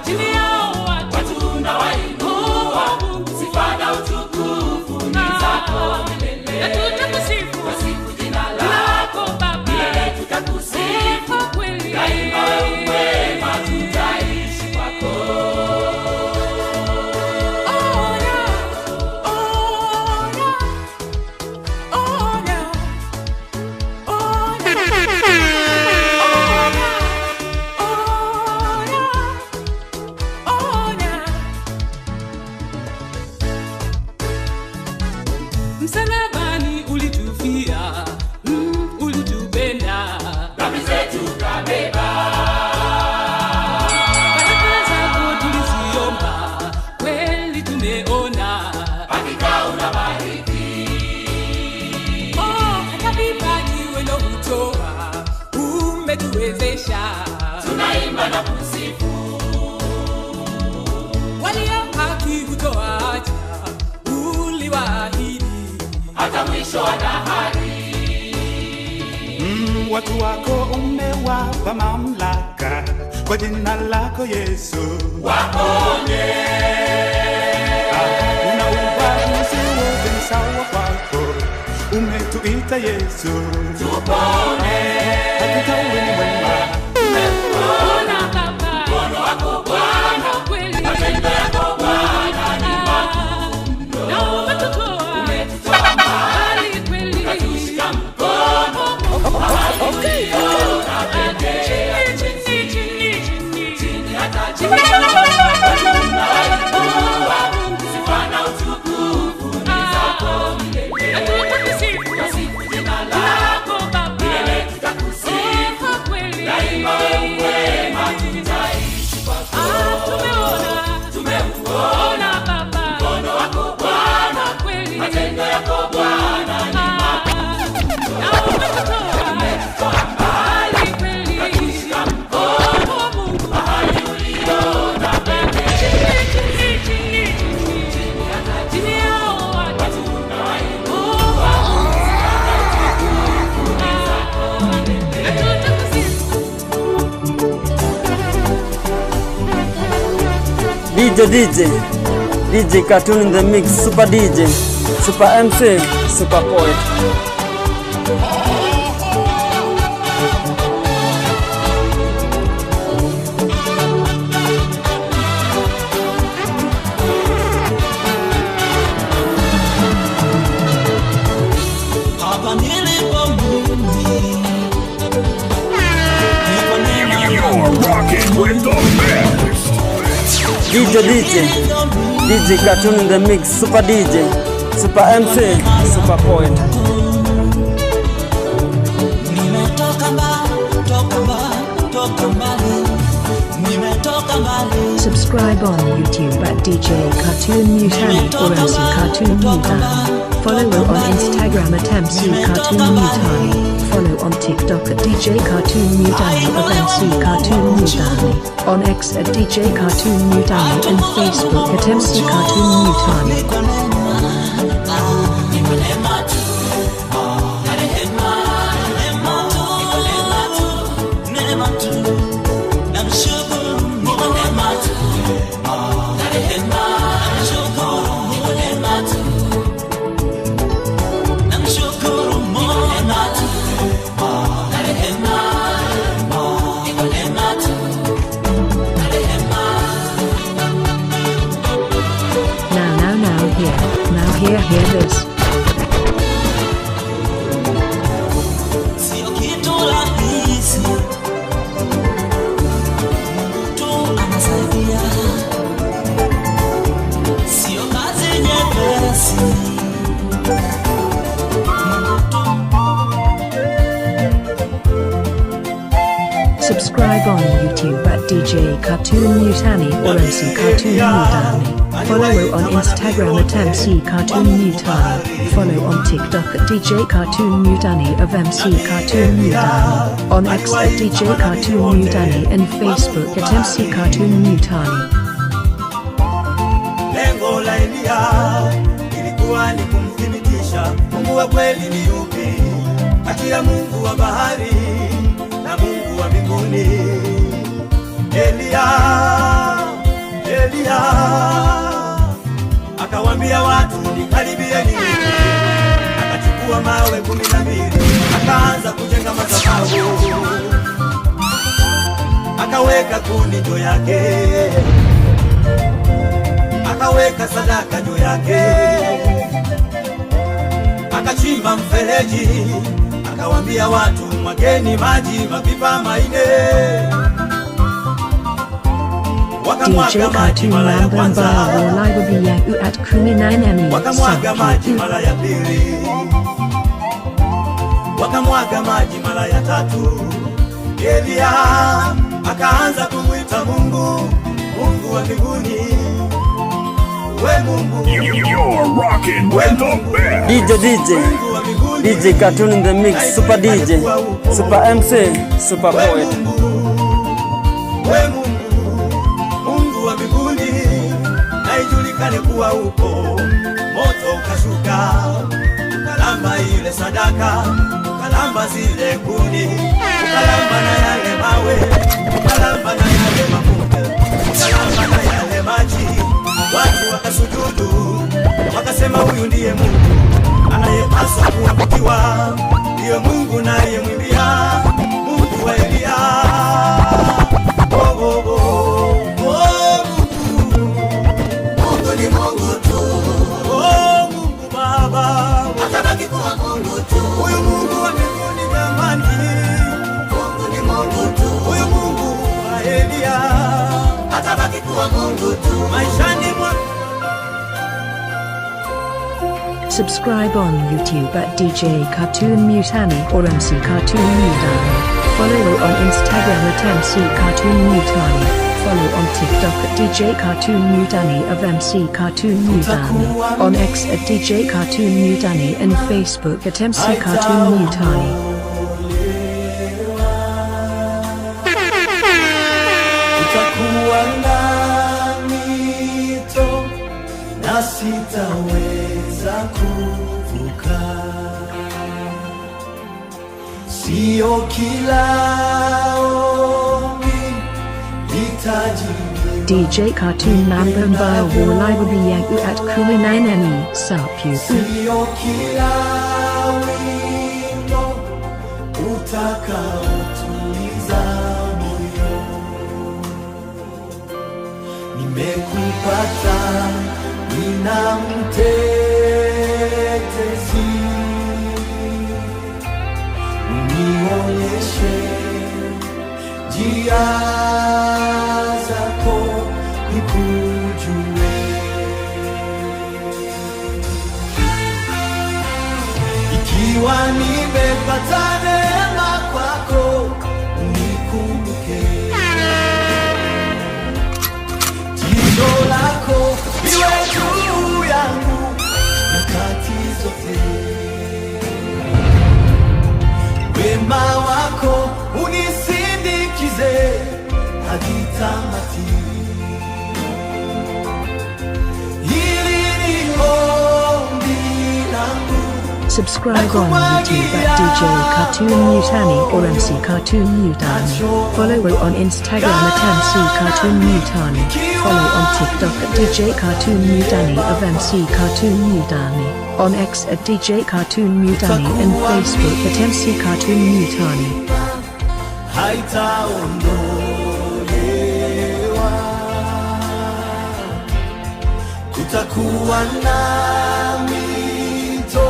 J: chini yao watu na wainua, sifa na utukufu ni zako milele. Na tutakusifu jina lako Baba, milele tutakusifu kweli. Daima wewe mwema, tutaishi kwako. Msalabani ulitufia, ulitupenda, dhambi zetu kabeba. Baraka zako tuliziomba, kweli tumeona, hakika unabariki. Hata vipaji wewe hutoa, umetuwezesha, tunaimba na kusifu. Walio haki hutoacha, uliwaahidi hata mwisho wa dahari.
B: Watu wako umewapa mamlaka, kwa jina lako Yesu
J: waponye.
B: Una ubaguzi wote ni sawa kwako, umetuita Yesu
J: tupone.
B: Hakika wewe ni mwema,
J: tumekuona Baba, mkono wako Bwana kweli, matendo yako Bwana ni makuu. Na umetutoa mbali kweli, ukatushika mkono. Chini hata chini sifa na utukufu ni zako milele. Na tutakusifu jina lako Baba, milele tutakusifu kweli. Daima wewe mwema, tutaishi kwako. Tumeuona Baba, mkono wako Bwana kweli, matendo yako Bwana ni makuu. Na umetutoa mbali kweli, ukatushika mkono Mungu, mahali uliona pekee. Chini hata chini yao watu na wainua, na tutakusifu.
C: DJ Cartoon in the mix, Super DJ, Super MC, Super Poet.
J: Hapa nilipo mimi,
E: You're rocking with the best.
C: DJ Cartoon in the mix, Super DJ, Super MC, Super Poet.
J: nimetoka mbali, nimetoka mbali.
A: Subscribe on YouTube at DJ Cartoon Mutani or MC Cartoon Mutani. Follow on Instagram at MC Cartoon Mutani. Follow on TikTok at DJ Cartoon Mutani of MC Cartoon Mutani. On X at DJ Cartoon Mutani and Facebook at MC Cartoon Mutani. Hear this.
J: Sio kitu rahisi, mtu anasaidia, sio kazi nyepesi.
A: Subscribe on YouTube at DJ Cartoon Mutani or MC Cartoon Mutani. Follow on Instagram at MC Cartoon Mutani. Follow on TikTok at DJ Cartoon Mutani of MC Cartoon Mutani. On X at DJ Cartoon Mutani and Facebook at MC Cartoon Mutani.
M: Lengo la Elia ilikuwa ni kumthibitisha Mungu wa kweli ni yupi, kati ya Mungu wa bahari na Mungu wa mbinguni. Elia watu nikaribieni, akachukua mawe 12 akaanza kujenga madhabahu, akaweka kuni juu yake, akaweka sadaka juu yake, akachimba mfereji, akawambia watu mwageni maji mapipa 4.
A: DJ Cartoon Lambamba live Yaku at 18
M: wakamwaga maji mara ya pili, wakamwaga maji mara ya 3. Elia akaanza kumwita Mungu, Mungu wa mbinguni, we Mungu,
E: You're rocking with the best.
C: DJ Cartoon in the mix, Super DJ, Super MC, Super Poet.
M: We Mungu wa mbinguni, na ijulikane kuwa upo. Moto ukashuka, ukalamba ile sadaka, ukalamba zile kuni, ukalamba na yale mawe, ukalamba na yale mafuta, ukalamba na yale maji. Watu wakasujudu, wakasema huyu ndiye Mungu anayepaswa kuabudiwa, ndiye Mungu naye mwimbia, Mungu wa Elia. Oh, oh, oh. Mungu ni Mungu tu. Oh, Mungu Baba, atabaki kuwa Mungu tu. Huyu Mungu wa mbinguni jamani, Mungu ni Mungu tu. Huyu Mungu wa Elia atabaki kuwa Mungu tu maishani mwa.
A: Subscribe on YouTube at DJ Cartoon Mutani or MC Cartoon Mutani. Follow on Instagram at MC Cartoon Mutani. Follow on TikTok at DJ Cartoon Mutani of MC Cartoon Mutani. On X at DJ Cartoon Mutani and Facebook at MC Cartoon Mutani.
D: Utakuwa na mito na sitaweza kuvuka, sio kila ombi litajibiwa.
A: DJ Cartoon Lambamba live Yaku at 18 Sapu.
D: Sio kila wimbo utakaotuliza moyo. Nimekupata, nina mtetezi, unionyeshe njia zako nikujue. Ikiwa nimepata neema kwako, unikumbuke. Jicho lako liwe juu yangu nyakati zote, wema wako unisindikize hadi tamati. Hili ni ombi langu.
A: Subscribe on YouTube at DJ Cartoon Mutani or MC Cartoon Mutani. Follow on Instagram at MC Cartoon Mutani. Follow on TikTok at DJ Cartoon Mutani of MC Cartoon Mutani. On X at DJ Cartoon Mutani and Facebook at MC Cartoon Mutani.
D: Haitaondolewa, kutakuwa na mito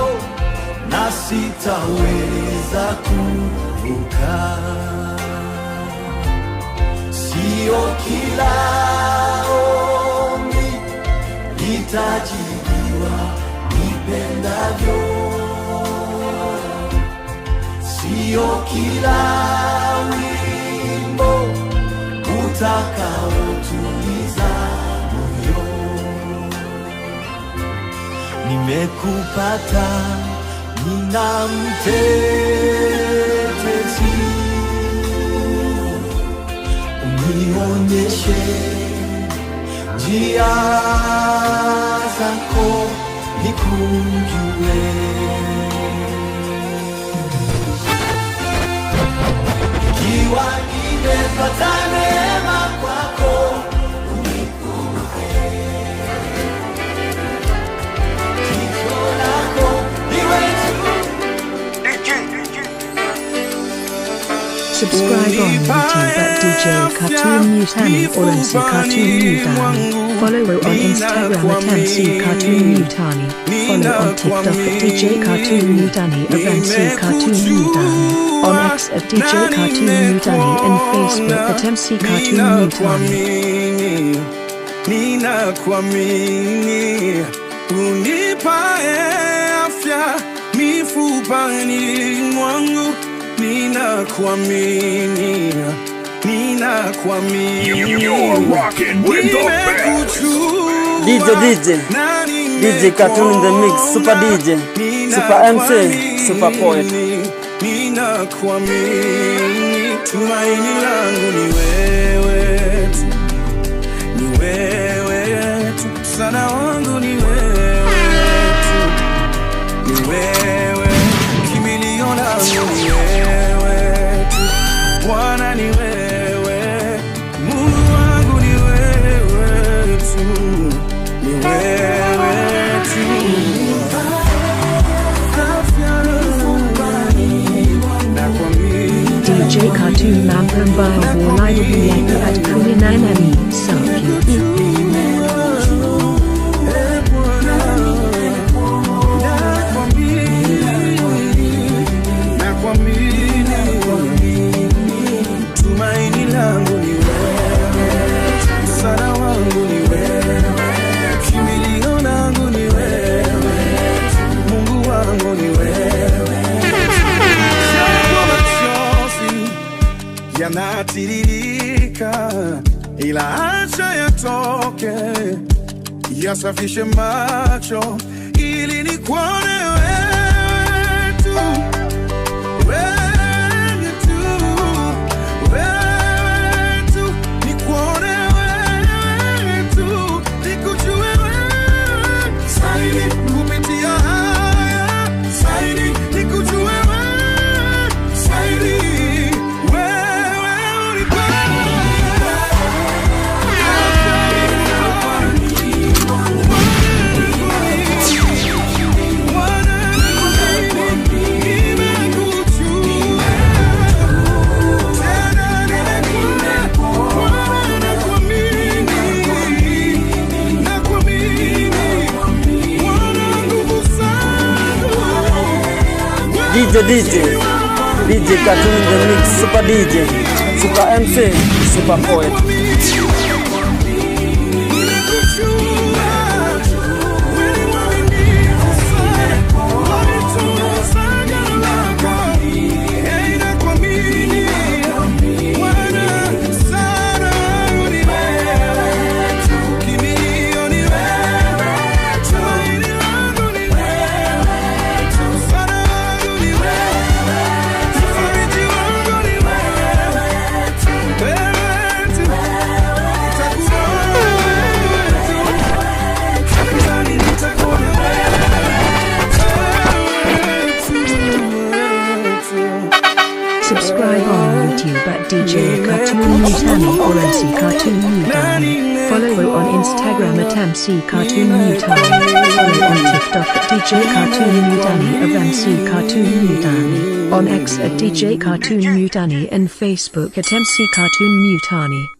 D: na sitaweza kuvuka, sio kila ombi litajibiwa nipendavyo, sio kila wimbo utakaotuliza moyo. Nimekupata, nina mtetezi, unionyeshe njia zako nikujue. Ikiwa nimepata neema kwako, unikumbuke.
A: Subscribe on YouTube at DJ Cartoon Mutani or MC Cartoon Mutani. Follow on Instagram at MC Cartoon Mutani. Follow on TikTok at DJ Cartoon Mutani or MC Cartoon Mutani. On X at DJ Cartoon Mutani and Facebook at MC Cartoon Mutani.
B: Ninakuamini, unipae afya mifupani mwangu. Ninakuamini,
E: You're rocking with the best.
C: DJ Cartoon in the mix, Super DJ, Super MC, Super Poet.
B: Ninakuamini, tumaini langu ni wewe tu, ni wewe tu, sana wangu ni wewe tu, ni wewe, kimbilio langu ni wewe tu, Bwana ni wewe, Mungu wangu ni wewe tu, ni wewe tu.
A: DJ Cartoon Mambamba Live Bianca at Kulinanani Circuit.
B: Tumaini langu ni wewe, msaada wangu ni wewe, kimbilio langu ni wewe, Mungu wangu ni wewe. Machozi yanatiririka, ila acha yatoke, yasafishe macho ili nikuone wewe tu.
C: DJ Cartoon in the mix, Super DJ, Super MC, Super Poet.
A: Subscribe on YouTube at DJ Cartoon Mutani or MC Cartoon Mutani. Follow on Instagram at MC Cartoon Mutani. Follow on TikTok at DJ Cartoon Mutani or MC Cartoon Mutani. On X at DJ Cartoon Mutani and Facebook at MC Cartoon Mutani.